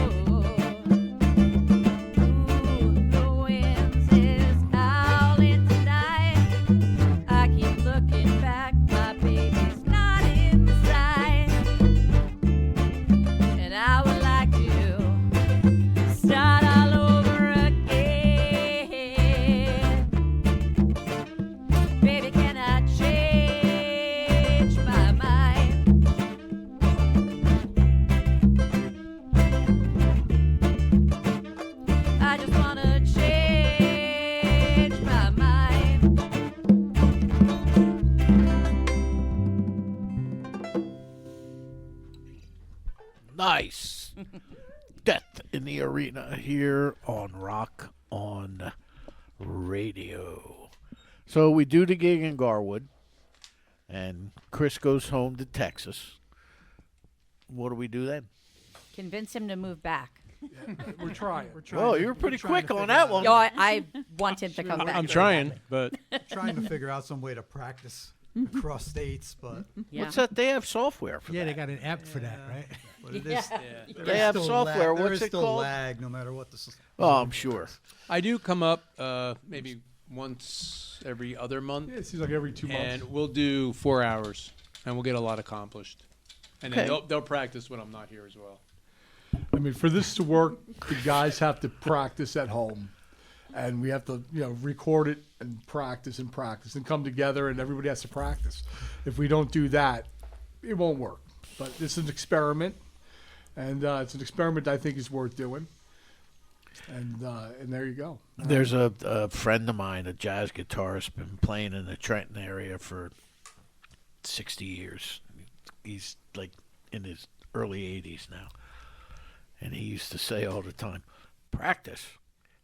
Ooh, the winds is howling tonight. I keep looking back, my baby's not inside. And I would like to start all over again. Baby, can I change my mind? I just wanna change my mind. Nice. Death in the Arena here on Rock on Radio. So we do the gig in Garwood, and Chris goes home to Texas. What do we do then? Convince him to move back. We're trying. Oh, you were pretty quick on that one. Yo, I want him to come back. I'm trying, but Trying to figure out some way to practice across states, but Yeah. What's that? They have software for Yeah, that. they got an app for that, right? but it Yeah. is. there They is have still software. Lag. There What's is it still called? lag, no matter what this is. Oh, I'm sure. I do come up maybe once every other month, Yeah, it seems like every 2 months. and we'll do 4 hours, and we'll get a lot accomplished. And then Okay. they'll practice when I'm not here as well. I mean, for this to work, the guys have to practice at home, and we have to, record it and practice and come together, and everybody has to practice. If we don't do that, it won't work. But this is an experiment, and it's an experiment I think is worth doing. And there you go. There's a friend of mine, a jazz guitarist, been playing in the Trenton area for 60 years. He's like in his early 80s now. And he used to say all the time, practice.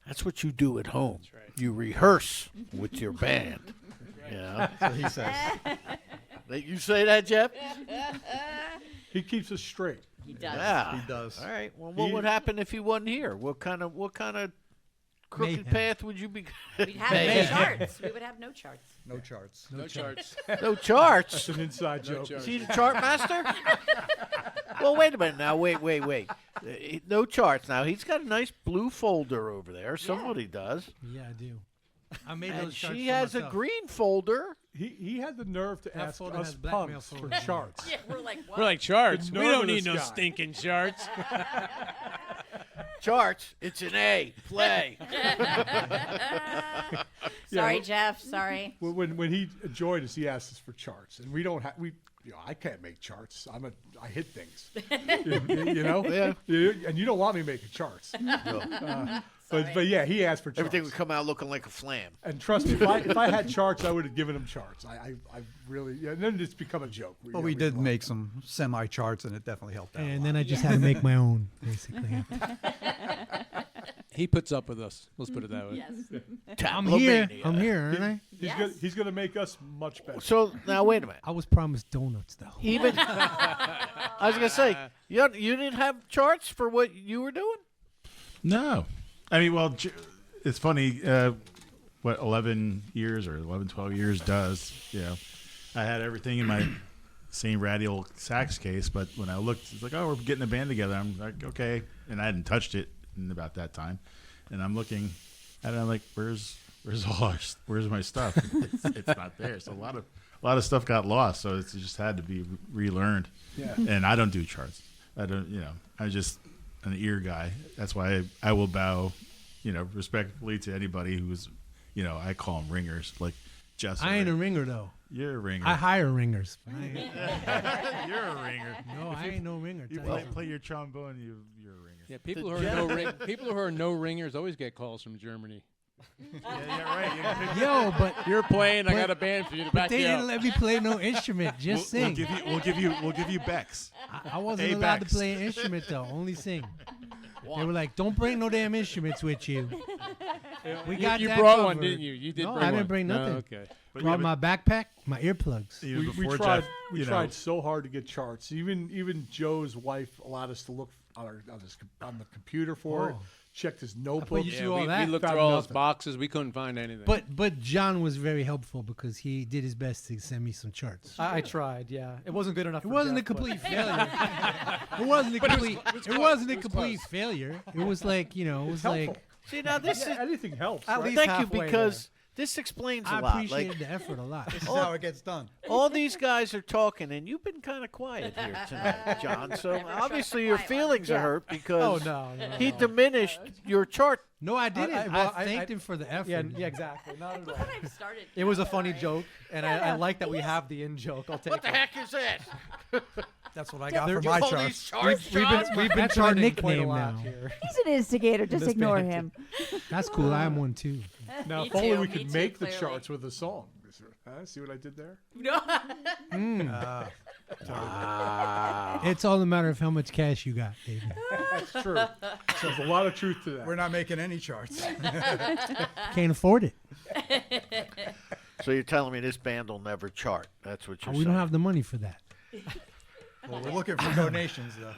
That's what you do at home. That's right. You rehearse with your band. You know? So he says. You say that, Jeff? He keeps us straight. He does. Yeah. He does. All right. Well, what would happen if he wasn't here? What kind of crooked Mayhem. path would you be? We'd have Mayhem. no charts. We would have no charts. No charts. No charts. No charts. It's an inside No joke. charts. Is he the chart master? Well, wait a minute now. Wait. No charts. Now, he's got a nice blue folder over there. Somebody does. Yeah, I do. I made And those charts she for has a myself. green folder. he had the nerve to That ask folder us has blackmail punks for folders. charts. Yeah, we're like, what? We're like charts. The We nerve don't of need this no guy. stinking charts. Charts. It's an A. Play. Sorry, Jeff. Sorry. When he joined us, he asked us for charts, and we don't have I can't make charts. I hit things, you know. Yeah. And you don't want me making charts. But yeah, he asked for charts. Everything would come out looking like a flam. And trust me, if I had charts, I would have given him charts. I really, and then it's become a joke. But we did make some semi charts, and it definitely helped out. a And lot. then I just had to make my own, basically. He puts up with us. Let's put it that way. Yes. I'm here. Tapomania. I'm here, aren't I? He's gonna make us much better. So now wait a minute. I was promised donuts, though. Even I was gonna say you didn't have charts for what you were doing. No. I mean, well, it's funny what 11 years or 11, 12 years does. You know, I had everything in my same radial sax case, but when I looked, it's like, oh, we're getting a band together. I'm like, okay. And I hadn't touched it in about that time. And I'm looking at it, I'm like, where's my stuff? It's not there. So a lot of stuff got lost. So it just had to be relearned. Yeah. And I don't do charts. I don't, I'm just an ear guy. That's why I will bow, respectfully to anybody who's, I call them ringers, like Jess. I ain't a ringer, though. You're a ringer. I hire ringers. You're a ringer. No, I ain't no ringer. You tell you. play your trombone, you're a ringer. Yeah, people who are no ringers always get calls from Germany. Yeah, right. Yo, but You're playing. I But- got a band for you to but back they you didn't up. let me play no instrument. Just sing. We'll give you Becks. I wasn't Hey, allowed Bex. to play an instrument though. Only sing. They were like, "Don't bring no damn instruments with you." We You- got you that brought one, covered. didn't you? You did No, bring I didn't one. bring No, nothing. okay. Brought my backpack, my earplugs. Even We before tried. Jeff, We you know, tried so hard to get charts. Even Joe's wife allowed us to look on the computer for it. Oh. Checked his notebook. you Yeah, do all we that. looked Found through all his nothing. boxes. We couldn't find anything. But John was very helpful because he did his best to send me some charts. I tried. Yeah, it wasn't good enough. It for wasn't a Jeff, but- complete failure. It wasn't a complete. It wasn't a complete failure. It was like it was helpful. like See, now this is Anything helps. At right? least thank you halfway because this explains a I lot. appreciated Like the effort a lot. This is how it gets done. all these guys are talking, and you've been kind of quiet here tonight, John. So obviously your feelings are hurt Oh because no, he diminished your chart. No, I didn't. I thanked I- him for the effort. Yeah, exactly. Not at all. I've started. It was a funny joke, and I like that we have the in joke. I'll take What the it. heck is that? That's what I got There- for my All charts. these charts, We've John? been That's our charting quite a nickname lot now. here. He's an instigator. Just This ignore band. him. That's cool. I am one too. Now, Me if only too, we me could too, make the clearly. charts with a song. See what I did there? No. It's all a matter of how much cash you got, baby. That's true. So there's a lot of truth to that. We're not making any charts. Can't afford it. So you're telling me this band will never chart? That's what you're We saying. don't have the money for that. Well, we're looking for donations, though.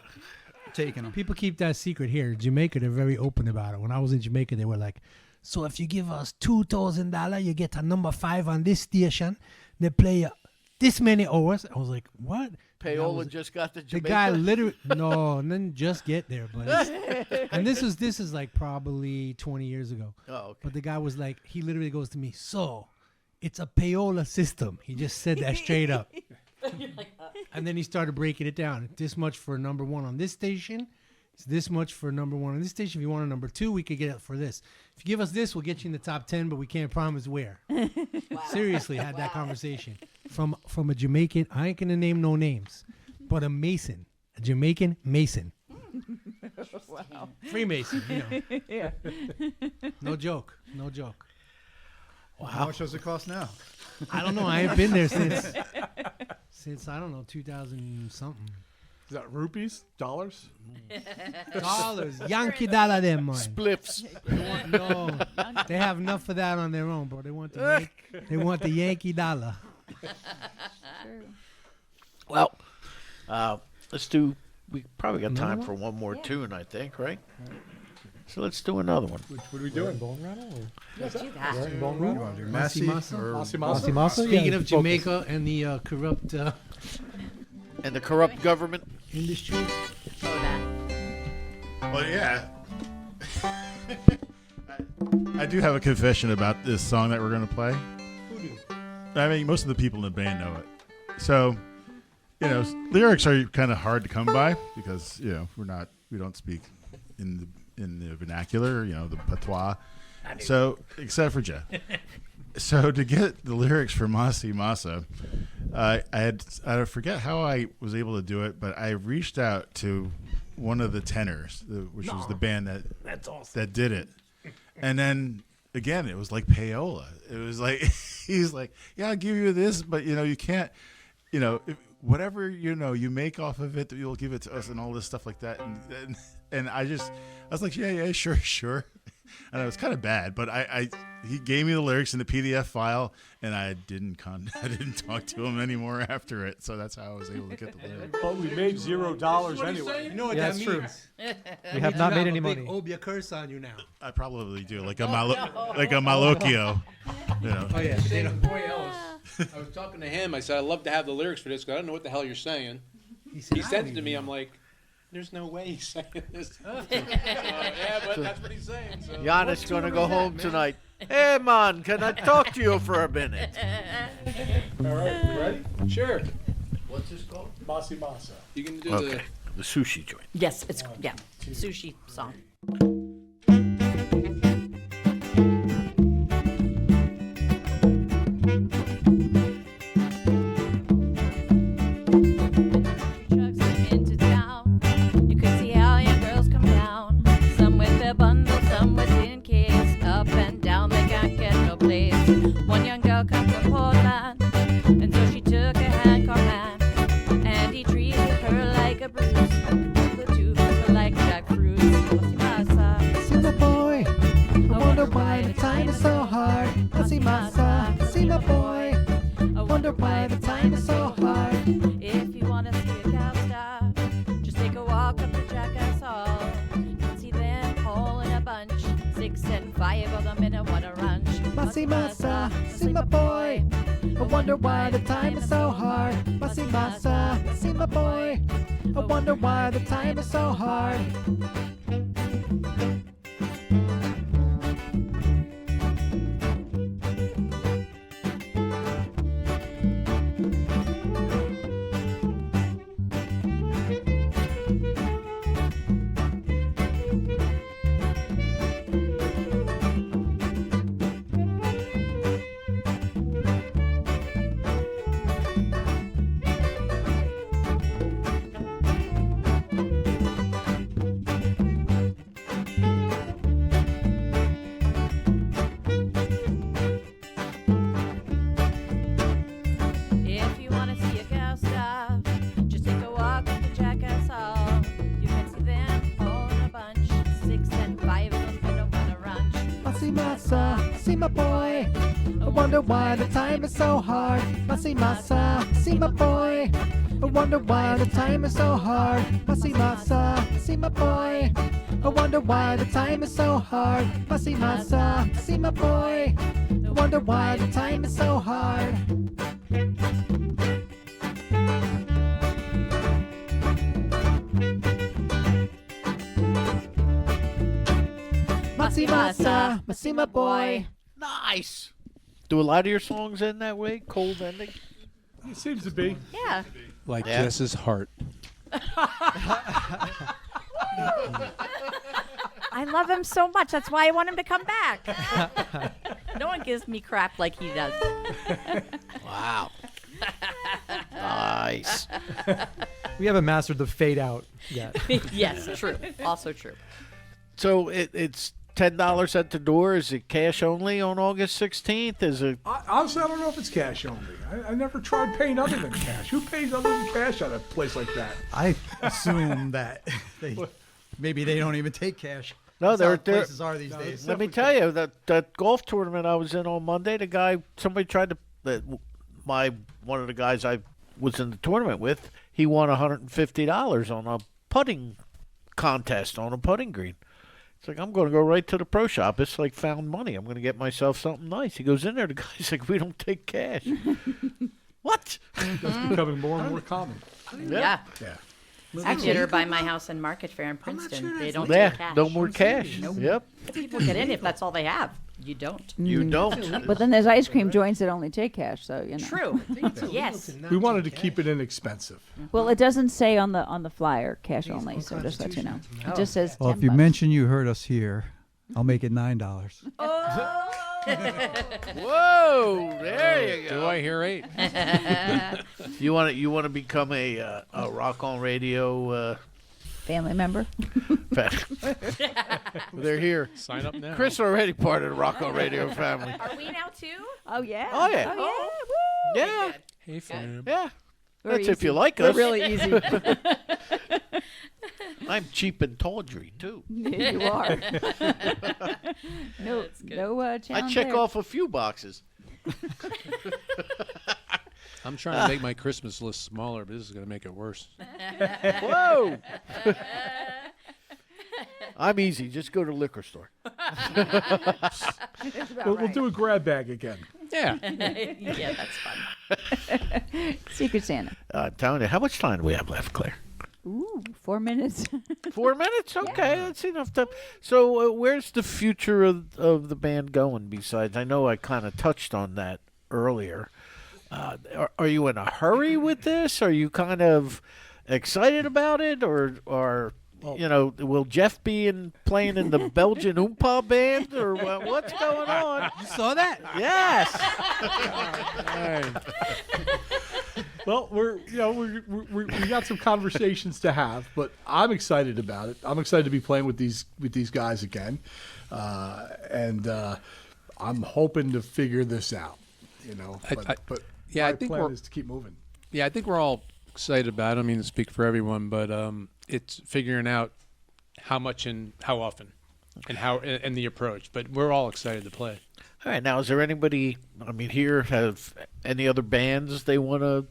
Taking them. People keep that secret here. Jamaica, they're very open about it. When I was in Jamaica, they were like, so if you give us $2,000, you get a number 5 on this station. They play this many hours. I was like, what? Payola just got the The Jamaica. guy literally no, and then just get there, but and this is like probably 20 years ago. Oh, okay. But the guy was like, he literally goes to me, so it's a payola system. He just said that straight up. And then he started breaking it down. This much for number 1 on this station. It's this much for number 1 on this station. If you want a number 2, we could get it for this. If you give us this, we'll get you in the top 10, but we can't promise where. Seriously, had that conversation from a Jamaican. I ain't gonna name no names, but a Mason, a Jamaican Mason. Wow. Freemason, Yeah. No joke. No joke. How much does it cost now? I don't know. I ain't been there since I don't know 2000 something. Is that rupees? Dollars? Dollars, Yankee dollar, them man. Spliffs. No, they have enough of that on their own, bro. They want the Yankee dollar. Well, let's do. We probably got Another time one? for one more tune, I think, right? So let's do another one. What are we doing? Bone rattle? Let's do that. Bone You rattle? want to do Massey Massey Massa? or Masi Masi Masa? Masa? Speaking Yeah, of Jamaica and the corrupt And the corrupt government. industry, Oh, that. Well, yeah. I do have a confession about this song that we're going to play. I mean, most of the people in the band know it. So, lyrics are kind of hard to come by because, we don't speak in the vernacular, the patois. So, except for Jeff. So to get the lyrics for Masi Masa, I forget how I was able to do it, but I reached out to one of the tenors, which was the band that did it, and then again it was like payola. It was like he's like, yeah, I'll give you this, but you can't, whatever you make off of it, you'll give it to us and all this stuff like that, and I was like, yeah, sure. And it was kind of bad, but he gave me the lyrics in the PDF file, and I didn't talk to him anymore after it. So that's how I was able to get the lyrics. But we made $0 anyway. you know what Yeah, that that's true. means. We have not made any a big money. Obia curse on you now. I probably do, like a malocchio. Oh yeah. Boy Ellis. I was talking to him. I said, I'd love to have the lyrics for this because I don't know what the hell you're saying. He sent it to me. I'm like, there's no way he's saying this. Yeah, but that's what he's saying. So. Giannis going to go home tonight. Hey, man, can I talk to you for a minute? All right, you ready? Sure. What's this called? Masi Masa. You can do Okay, the sushi joint. Yes, it's sushi song. Trucks came into town. You could see how young girls come down. Some with their bundles, some with tin case. Up and down, they can't get no place. One young girl come from Portland, and so she took a handcuff man, and he treated her like a Bruce. The two were like jackfruits. masa, see my boy. I wonder why the time is so hard. Masa, see my boy. I wonder why the time is so hard. If you want to see a cow stop, just take a walk into Jackass Hall. You can see them all in a bunch, 6 and 5 of them, they don't want to run. Masa, see my boy. I wonder why the time is so hard. Masa, see my boy. I wonder why the time is so hard. Masa, see my boy. I wonder why the time is so hard. Masa, see my boy. I wonder why the time is so hard. Masi my boy. Nice. Do a lot of your songs end that way? Cold ending? It seems to be. Yeah. Like Yeah. Jess's heart. I love him so much. That's why I want him to come back. No one gives me crap like he does. Wow. Nice. We haven't mastered the fade out yet. Yes, true. Also true. So it's $10 at the door. Is it cash only on August 16th? Is it? Honestly, I don't know if it's cash only. I never tried paying other than cash. Who pays other than cash at a place like that? I assume that maybe they don't even take cash. No, That's how they're places are these days. Let me tell you that golf tournament I was in on Monday. Somebody tried to one of the guys I was in the tournament with. He won $150 on a putting contest on a putting green. It's like, I'm going to go right to the pro shop. It's like found money. I'm going to get myself something nice. He goes in there. The guy's like, we don't take cash. What? That's becoming more and more common. Yeah. Yeah. Actually, at or by my house in Market Fair in Princeton, they don't Yeah, take cash. no more cash. Nope. Yep. People get in if that's all they have. You don't. You don't. But then there's ice cream joints that only take cash, so you know. True. Yes. We wanted to keep it inexpensive. Well, it doesn't say on the flyer cash only, so just let you know. It just says Well, 10 if you bucks. mention you heard us here, I'll make it $9. Whoa! There you go. Do I hear 8? You want to become a rock on radio family member. They're here. Sign up now. Chris already part of the rock on radio family. Are we now too? Oh yeah. Oh, yeah. Oh yeah. Woo. Yeah. Hey, fam. Yeah. We're That's if you easy. like We're us. really easy. I'm cheap and tawdry too. You are. No challenge I check there. off a few boxes. I'm trying to make my Christmas list smaller, but this is going to make it worse. Whoa! I'm easy. Just go to the liquor store. That's about We'll right. do a grab bag again. Yeah. Yeah, that's fun. Secret Santa. I'm telling you, how much time do we have left, Claire? Ooh, 4 minutes. 4 minutes? Okay, that's enough time. So where's the future of the band going besides? I know I kind of touched on that earlier. Are you in a hurry with this? Are you kind of excited about it? Or will Jeff be playing in the Belgian Oompa band? Or what's going on? You saw that? Yes. Well, we got some conversations to have, but I'm excited about it. I'm excited to be playing with these guys again, and I'm hoping to figure this out. But yeah, I my think plan we're- is to keep moving. Yeah, I think we're all excited about it. I don't mean to speak for everyone, but it's figuring out how much and how often and how and the approach. But we're all excited to play. All right. Now, is there anybody I mean, here have any other bands they wanna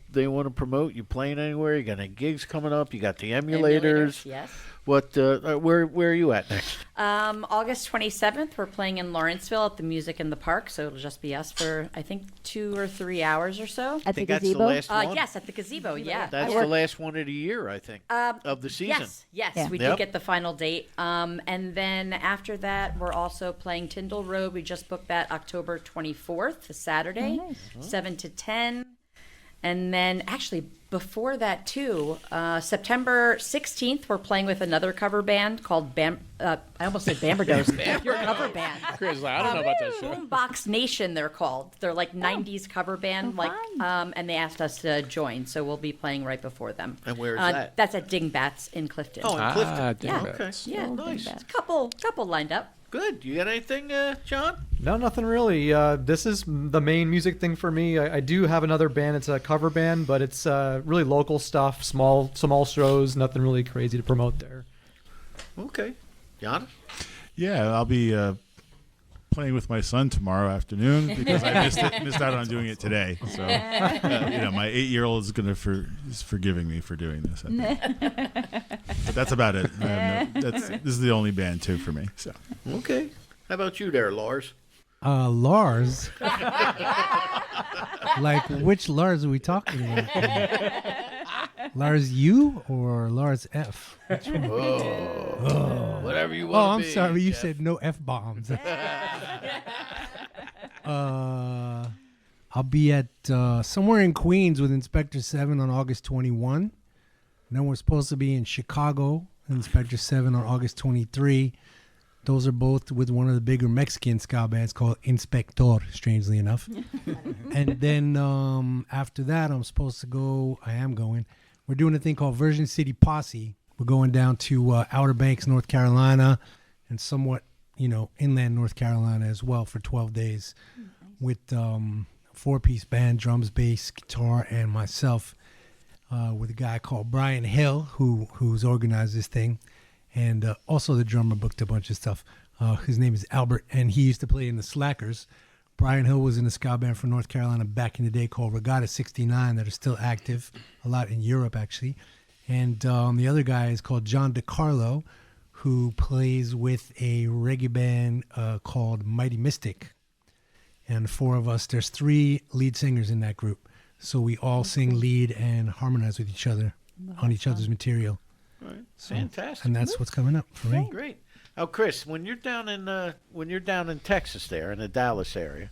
promote? You playing anywhere? You got any gigs coming up? You got the emulators. Yes. What? Where are you at next? August 27th, we're playing in Lawrenceville at the Music in the Park, so it'll just be us for, I think, 2 or 3 hours or so. At the think that's the gazebo? last one. Yes, at the gazebo, yeah. That's the last one of the year, I think, of the season. Yes, Yeah. we Yep. did get the final date. And then after that, we're also playing Tyndall Road. We just booked that October 24th, a Saturday, Oh, nice. 7 to 10. And then actually before that too, September 16th, we're playing with another cover band called I almost said Bamberdos. Your cover band. Chris, I don't know about that show. Boombox Nation, they're called. They're like 90s cover band, and they asked us to join, so we'll be playing right before them. And where is that? That's at Dingbats in Clifton. Oh, in Clifton. Yeah. Okay. Yeah, Nice. a couple lined up. Good. You got anything, John? No, nothing really. This is the main music thing for me. I do have another band. It's a cover band, but it's really local stuff, small shows, nothing really crazy to promote there. Okay. John? Yeah, I'll be playing with my son tomorrow afternoon because I missed out on doing it today. So, my 8-year-old is forgiving me for doing this. I think. But that's about it. This is the only band too for me. So. Okay. How about you there, Lars? Lars. Like, which Lars are we talking about? Lars U or Lars F? Whatever you Oh, want. I'm sorry. You said no F bombs. I'll be at somewhere in Queens with Inspector 7 on August 21. Then we're supposed to be in Chicago, Inspector 7 on August 23. Those are both with one of the bigger Mexican ska bands called Inspector, strangely enough. And then after that, I am going. We're doing a thing called Virgin City Posse. We're going down to Outer Banks, North Carolina, and somewhat, inland North Carolina as well for 12 days with a 4-piece band, drums, bass, guitar, and myself with a guy called Brian Hill, who's organized this thing. And also the drummer booked a bunch of stuff. His name is Albert, and he used to play in the Slackers. Brian Hill was in a ska band from North Carolina back in the day called Regatta 69 that are still active, a lot in Europe, actually. And the other guy is called John DiCarlo, who plays with a reggae band called Mighty Mystic. And 4 of us, there's 3 lead singers in that group. So we all sing lead and harmonize with each other on each other's material. Right. So, Fantastic. and that's what's coming up for me. Great. Oh, Chris, when you're down in Texas, there in the Dallas area,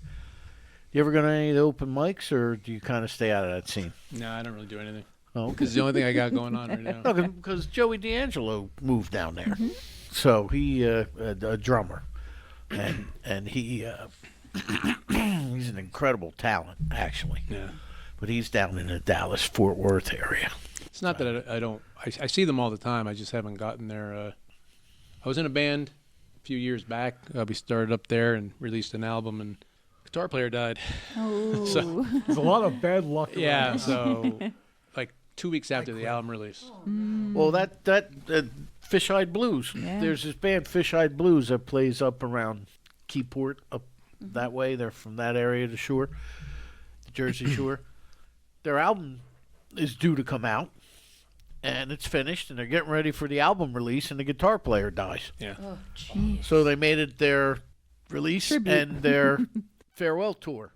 you ever go to any of the open mics, or do you kind of stay out of that scene? No, I don't really do anything. Oh, Because it's the only thing I got going on right now. no, because Joey D'Angelo moved down there, so he a drummer, and he he's an incredible talent actually. Yeah. But he's down in the Dallas Fort Worth area. It's not that I don't. I see them all the time. I just haven't gotten there. I was in a band a few years back. We started up there and released an album, and guitar player died. Oh. So, There's a lot of bad luck. yeah. around. So, like 2 weeks after the album release. Well, that Fish Eyed Blues. Yeah. There's this band Fish Eyed Blues that plays up around Keyport, up that way. They're from that area, the shore, the Jersey Shore. Their album is due to come out, and it's finished, and they're getting ready for the album release, and the guitar player dies. Yeah. Oh, jeez. So they made it their release Tribute. and their farewell tour.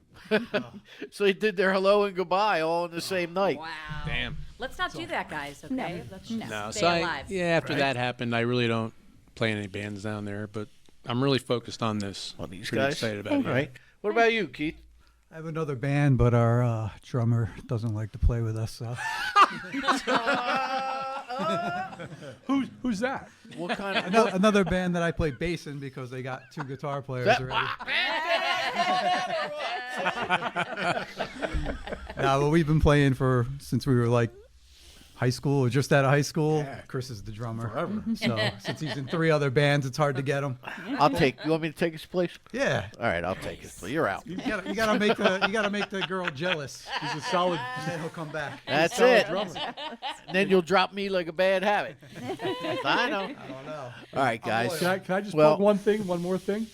So they did their hello and goodbye all in the same night. Wow. Damn. Let's not do that, guys, okay? Let's just No. stay So alive. after Right. that happened, I really don't play any bands down there, but I'm really focused on this. Well, these Pretty guys. excited about All it. right. What about you, Keith? I have another band, but our drummer doesn't like to play with us. So. Who's that? What kind of? Another band that I play bass in because they got 2 guitar players already. No, but we've been playing since we were like high school or just out of high school. Yeah. Chris is the drummer. Forever. So since he's in 3 other bands, it's hard to get him. I'll take. You want me to take his place? Yeah. All right, I'll take his place. You're out. You gotta make the girl jealous. He's a solid. And then he'll come back. That's solid it. drummer. And then you'll drop me like a bad habit. I know. I don't know. All right, guys. Can I just Well- plug one more thing?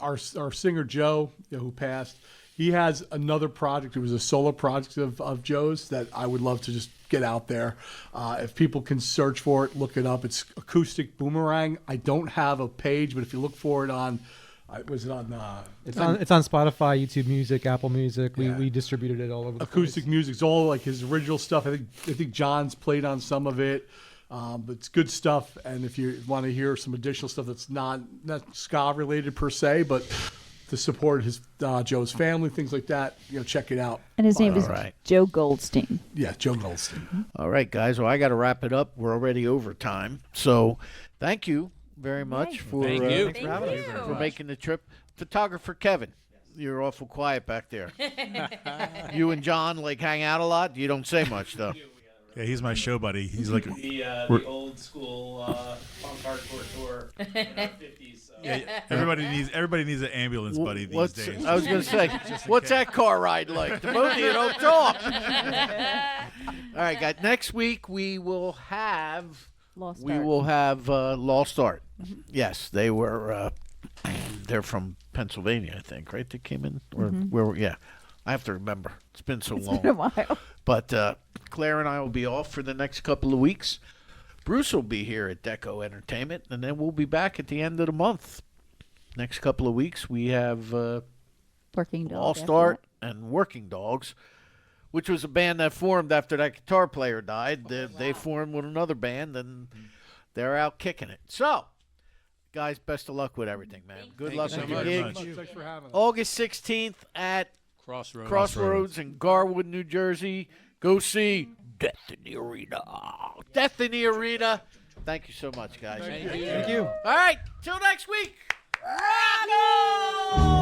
our singer Joe, who passed, he has another project. It was a solo project of Joe's that I would love to just get out there. If people can search for it, look it up. It's Acoustic Boomerang. I don't have a page, but if you look for it on, was it on? It's on Spotify, YouTube Music, Apple Music. We distributed it all over the Acoustic place. Music's all like his original stuff. I think John's played on some of it. But it's good stuff. And if you want to hear some additional stuff that's not ska related per se, but to support his Joe's family, things like that, check it out. And his name is right. Joe Goldstein. Yeah, Joe Goldstein. All right, guys. Well, I got to wrap it up. We're already over time. So thank you very much for Thank you. Thanks for having us, for making the trip. Photographer Kevin, you're awful quiet back there. You and John hang out a lot. You don't say much though. Yeah, he's my show buddy. He's like the old school punk hardcore tour in our 50s. So. yeah, everybody needs an ambulance buddy these days. I was going to say, what's that car ride like? The both of you don't talk. All right, guys. Next week we will have Lost Lost Art. Yes, they were. They're from Pennsylvania, I think. Right? They came in, or where? Yeah, I have to remember. It's been so long. It's been a while. But Claire and I will be off for the next couple of weeks. Bruce will be here at Deco Entertainment, and then we'll be back at the end of the month. Next couple of weeks, we have Working Dog. Lost Art and Working Dogs, which was a band that formed after that guitar player died. They formed with another band, and they're out kicking it. So, guys, best of luck with everything, man. Good luck with your gig. Thanks for having us. August 16th at Crossroads. Crossroads in Garwood, New Jersey. Go see Death in the Arena. Death in the Arena. Thank you so much, guys. Thank you. All right, till next week. Rock on!